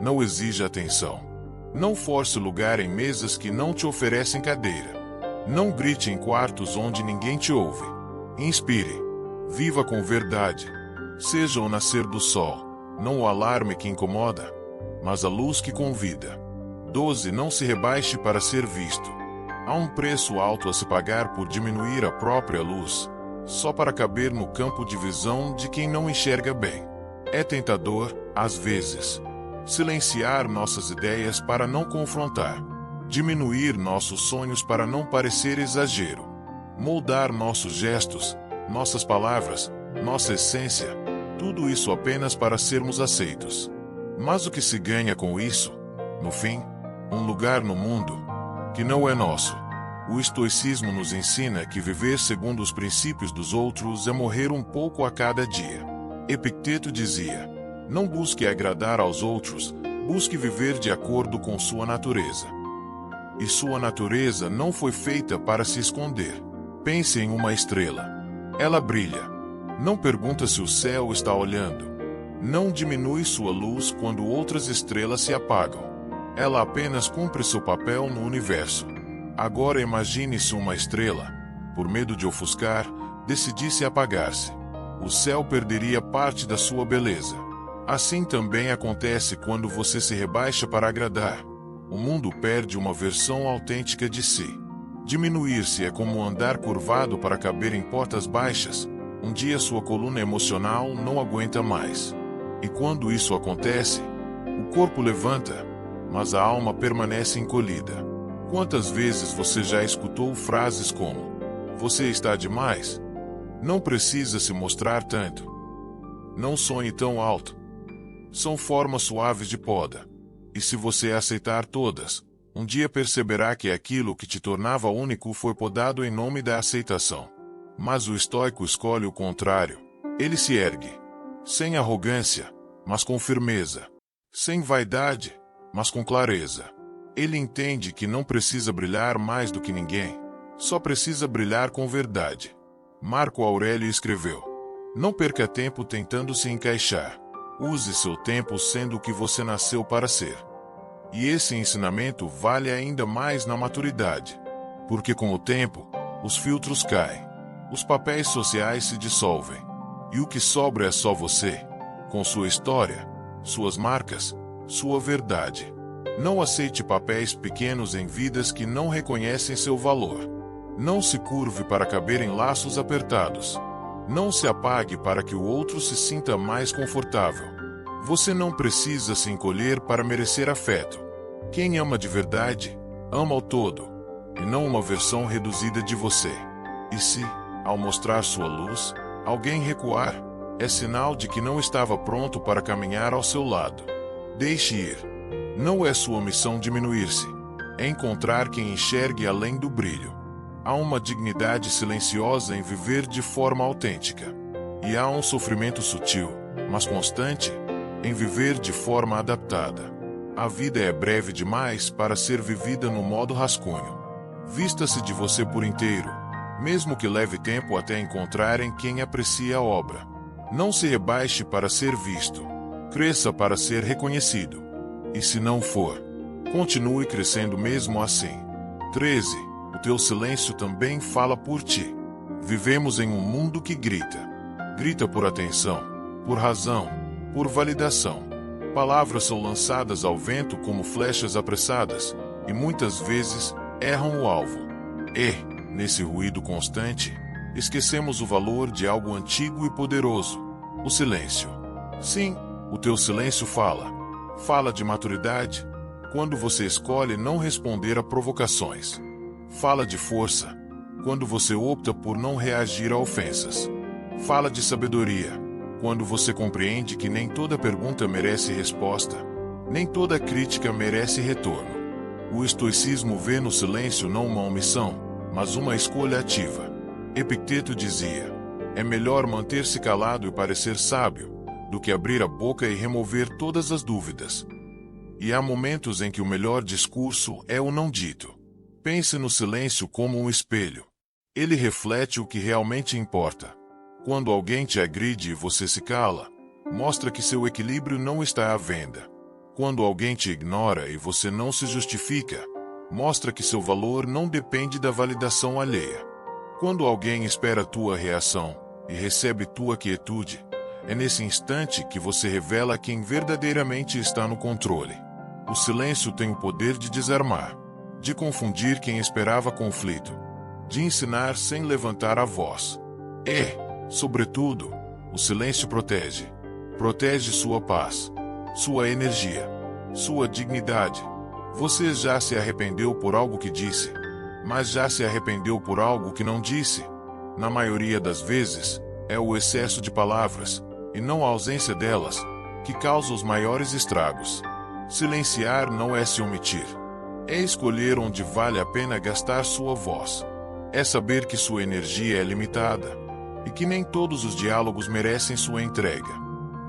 não exija atenção. Não force lugar em mesas que não te oferecem cadeira. Não grite em quartos onde ninguém te ouve. Inspire. Viva com verdade. Seja o nascer do sol. Não o alarme que incomoda, mas a luz que convida. 12. Não se rebaixe para ser visto. Há um preço alto a se pagar por diminuir a própria luz, só para caber no campo de visão de quem não enxerga bem. É tentador, às vezes, silenciar nossas ideias para não confrontar, diminuir nossos sonhos para não parecer exagero, moldar nossos gestos, nossas palavras, nossa essência, tudo isso apenas para sermos aceitos. Mas o que se ganha com isso? No fim, um lugar no mundo que não é nosso. O estoicismo nos ensina que viver segundo os princípios dos outros é morrer um pouco a cada dia. Epicteto dizia: não busque agradar aos outros, busque viver de acordo com sua natureza. E sua natureza não foi feita para se esconder. Pense em uma estrela. Ela brilha. Não pergunta se o céu está olhando. Não diminui sua luz quando outras estrelas se apagam. Ela apenas cumpre seu papel no universo. Agora imagine se uma estrela, por medo de ofuscar, decidisse apagar-se. O céu perderia parte da sua beleza. Assim também acontece quando você se rebaixa para agradar. O mundo perde uma versão autêntica de si. Diminuir-se é como andar curvado para caber em portas baixas. Um dia sua coluna emocional não aguenta mais. E quando isso acontece, o corpo levanta, mas a alma permanece encolhida. Quantas vezes você já escutou frases como: você está demais? Não precisa se mostrar tanto. Não sonhe tão alto. São formas suaves de poda. E se você aceitar todas, um dia perceberá que aquilo que te tornava único foi podado em nome da aceitação. Mas o estoico escolhe o contrário. Ele se ergue. Sem arrogância, mas com firmeza. Sem vaidade, mas com clareza. Ele entende que não precisa brilhar mais do que ninguém, só precisa brilhar com verdade. Marco Aurélio escreveu: não perca tempo tentando se encaixar. Use seu tempo sendo o que você nasceu para ser. E esse ensinamento vale ainda mais na maturidade. Porque com o tempo, os filtros caem. Os papéis sociais se dissolvem. E o que sobra é só você, com sua história, suas marcas, sua verdade. Não aceite papéis pequenos em vidas que não reconhecem seu valor. Não se curve para caber em laços apertados. Não se apague para que o outro se sinta mais confortável. Você não precisa se encolher para merecer afeto. Quem ama de verdade, ama o todo, e não uma versão reduzida de você. E se, ao mostrar sua luz, alguém recuar, é sinal de que não estava pronto para caminhar ao seu lado. Deixe ir. Não é sua missão diminuir-se. É encontrar quem enxergue além do brilho. Há uma dignidade silenciosa em viver de forma autêntica. E há um sofrimento sutil, mas constante, em viver de forma adaptada. A vida é breve demais para ser vivida no modo rascunho. Vista-se de você por inteiro, mesmo que leve tempo até encontrarem quem aprecie a obra. Não se rebaixe para ser visto. Cresça para ser reconhecido. E se não for, continue crescendo mesmo assim. 13. O teu silêncio também fala por ti. Vivemos em um mundo que grita. Grita por atenção, por razão, por validação. Palavras são lançadas ao vento como flechas apressadas, e muitas vezes erram o alvo. E, nesse ruído constante, esquecemos o valor de algo antigo e poderoso: o silêncio. Sim, o teu silêncio fala. Fala de maturidade, quando você escolhe não responder a provocações. Fala de força, quando você opta por não reagir a ofensas. Fala de sabedoria, quando você compreende que nem toda pergunta merece resposta, nem toda crítica merece retorno. O estoicismo vê no silêncio não uma omissão, mas uma escolha ativa. Epicteto dizia: é melhor manter-se calado e parecer sábio, do que abrir a boca e remover todas as dúvidas. E há momentos em que o melhor discurso é o não dito. Pense no silêncio como um espelho. Ele reflete o que realmente importa. Quando alguém te agride e você se cala, mostra que seu equilíbrio não está à venda. Quando alguém te ignora e você não se justifica, mostra que seu valor não depende da validação alheia. Quando alguém espera tua reação e recebe tua quietude, é nesse instante que você revela quem verdadeiramente está no controle. O silêncio tem o poder de desarmar, de confundir quem esperava conflito, de ensinar sem levantar a voz. E, sobretudo, o silêncio protege. Protege sua paz, sua energia, sua dignidade. Você já se arrependeu por algo que disse, mas já se arrependeu por algo que não disse? Na maioria das vezes, é o excesso de palavras, e não a ausência delas, que causa os maiores estragos. Silenciar não é se omitir. É escolher onde vale a pena gastar sua voz. É saber que sua energia é limitada e que nem todos os diálogos merecem sua entrega.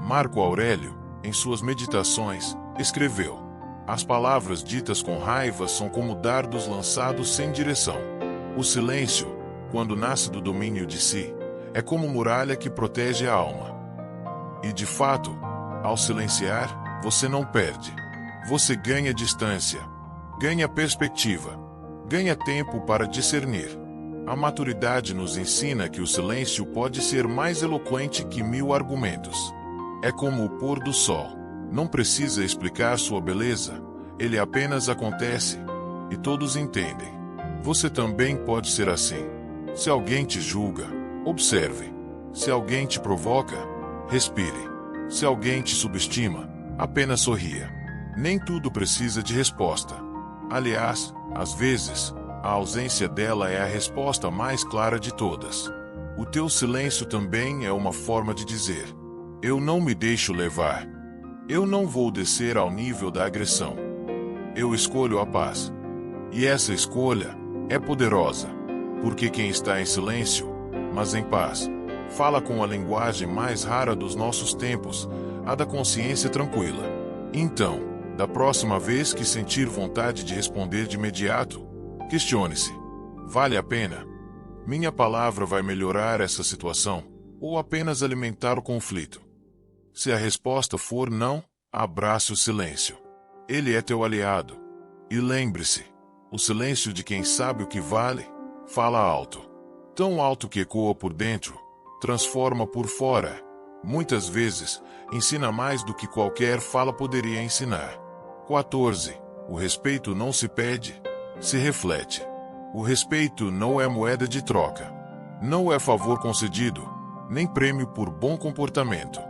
Marco Aurélio, em suas meditações, escreveu: as palavras ditas com raiva são como dardos lançados sem direção. O silêncio, quando nasce do domínio de si, é como muralha que protege a alma. E de fato, ao silenciar, você não perde. Você ganha distância. Ganha perspectiva. Ganha tempo para discernir. A maturidade nos ensina que o silêncio pode ser mais eloquente que 1000 argumentos. É como o pôr do sol. Não precisa explicar sua beleza, ele apenas acontece, e todos entendem. Você também pode ser assim. Se alguém te julga, observe. Se alguém te provoca, respire. Se alguém te subestima, apenas sorria. Nem tudo precisa de resposta. Aliás, às vezes, a ausência dela é a resposta mais clara de todas. O teu silêncio também é uma forma de dizer: eu não me deixo levar. Eu não vou descer ao nível da agressão. Eu escolho a paz. E essa escolha é poderosa, porque quem está em silêncio, mas em paz, Fala com a linguagem mais rara dos nossos tempos, a da consciência tranquila. Então, da próxima vez que sentir vontade de responder de imediato, questione-se: vale a pena? Minha palavra vai melhorar essa situação, ou apenas alimentar o conflito? Se a resposta for não, abrace o silêncio. Ele é teu aliado. E lembre-se, o silêncio de quem sabe o que vale, fala alto. Tão alto que ecoa por dentro, transforma por fora. Muitas vezes, ensina mais do que qualquer fala poderia ensinar. 14. O respeito não se pede, se reflete. O respeito não é moeda de troca. Não é favor concedido, nem prêmio por bom comportamento.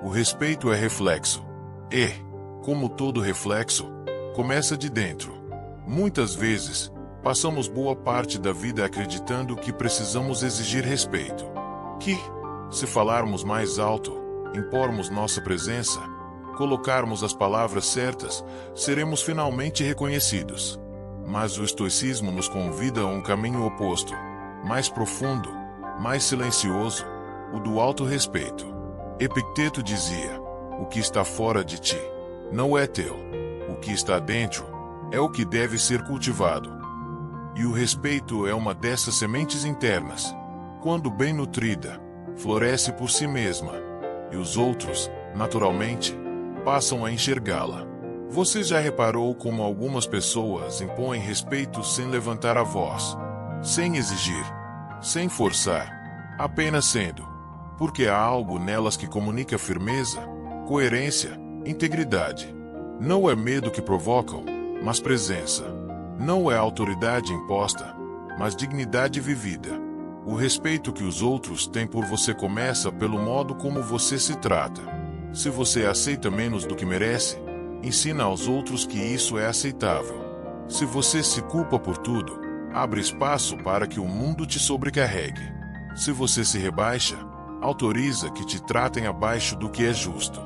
O respeito é reflexo. E, como todo reflexo, começa de dentro. Muitas vezes, passamos boa parte da vida acreditando que precisamos exigir respeito. Que, se falarmos mais alto, impormos nossa presença, colocarmos as palavras certas, seremos finalmente reconhecidos. Mas o estoicismo nos convida a um caminho oposto, mais profundo, mais silencioso, o do autorrespeito. Epicteto dizia: o que está fora de ti não é teu. O que está dentro é o que deve ser cultivado. E o respeito é uma dessas sementes internas. Quando bem nutrida, floresce por si mesma, e os outros, naturalmente, passam a enxergá-la. Você já reparou como algumas pessoas impõem respeito sem levantar a voz, sem exigir, sem forçar, apenas sendo? Porque há algo nelas que comunica firmeza, coerência, integridade. Não é medo que provocam, mas presença. Não é autoridade imposta, mas dignidade vivida. O respeito que os outros têm por você começa pelo modo como você se trata. Se você aceita menos do que merece, ensina aos outros que isso é aceitável. Se você se culpa por tudo, abre espaço para que o mundo te sobrecarregue. Se você se rebaixa, autoriza que te tratem abaixo do que é justo.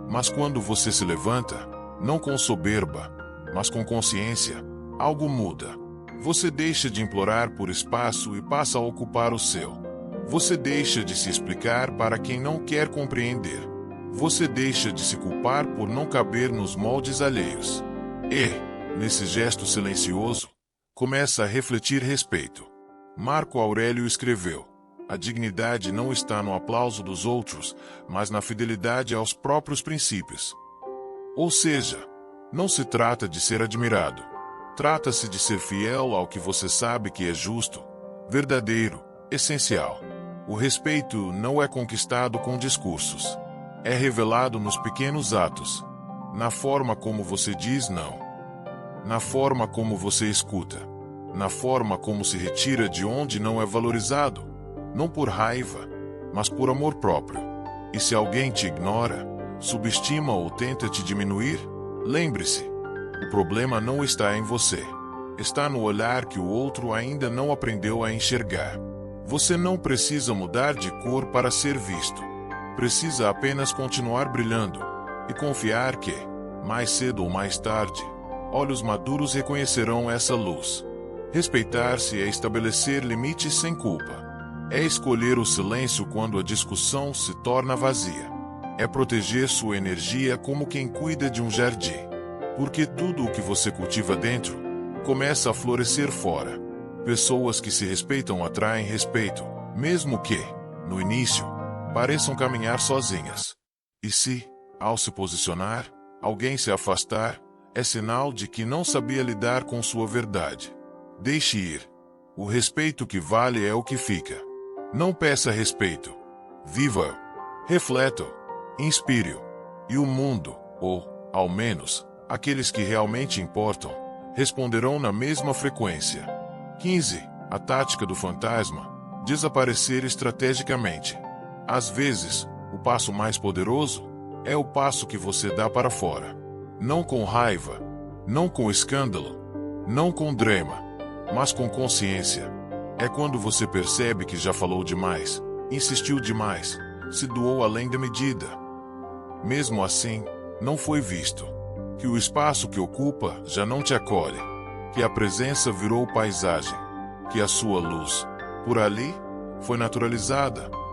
Mas quando você se levanta, não com soberba, mas com consciência, algo muda. Você deixa de implorar por espaço e passa a ocupar o seu. Você deixa de se explicar para quem não quer compreender. Você deixa de se culpar por não caber nos moldes alheios. E, nesse gesto silencioso, começa a refletir respeito. Marco Aurélio escreveu: a dignidade não está no aplauso dos outros, mas na fidelidade aos próprios princípios. Ou seja, não se trata de ser admirado. Trata-se de ser fiel ao que você sabe que é justo, verdadeiro, essencial. O respeito não é conquistado com discursos. É revelado nos pequenos atos, na forma como você diz não, na forma como você escuta, na forma como se retira de onde não é valorizado, não por raiva, mas por amor próprio. E se alguém te ignora, subestima ou tenta te diminuir, lembre-se: o problema não está em você. Está no olhar que o outro ainda não aprendeu a enxergar. Você não precisa mudar de cor para ser visto. Precisa apenas continuar brilhando e confiar que, mais cedo ou mais tarde, olhos maduros reconhecerão essa luz. Respeitar-se é estabelecer limites sem culpa. É escolher o silêncio quando a discussão se torna vazia. É proteger sua energia como quem cuida de um jardim. Porque tudo o que você cultiva dentro, começa a florescer fora. Pessoas que se respeitam atraem respeito, mesmo que, no início, pareçam caminhar sozinhas. E se, ao se posicionar, alguém se afastar, é sinal de que não sabia lidar com sua verdade. Deixe ir. O respeito que vale é o que fica. Não peça respeito. Viva-o. Refleta-o. Inspire-o. E o mundo, ou, ao menos, aqueles que realmente importam, responderão na mesma frequência. 15. A tática do fantasma: desaparecer estrategicamente. Às vezes, o passo mais poderoso é o passo que você dá para fora. Não com raiva, não com escândalo, não com drama, mas com consciência. É quando você percebe que já falou demais, insistiu demais, se doou além da medida. Mesmo assim, não foi visto. Que o espaço que ocupa já não te acolhe. Que a presença virou paisagem. Que a sua luz, por ali, foi naturalizada,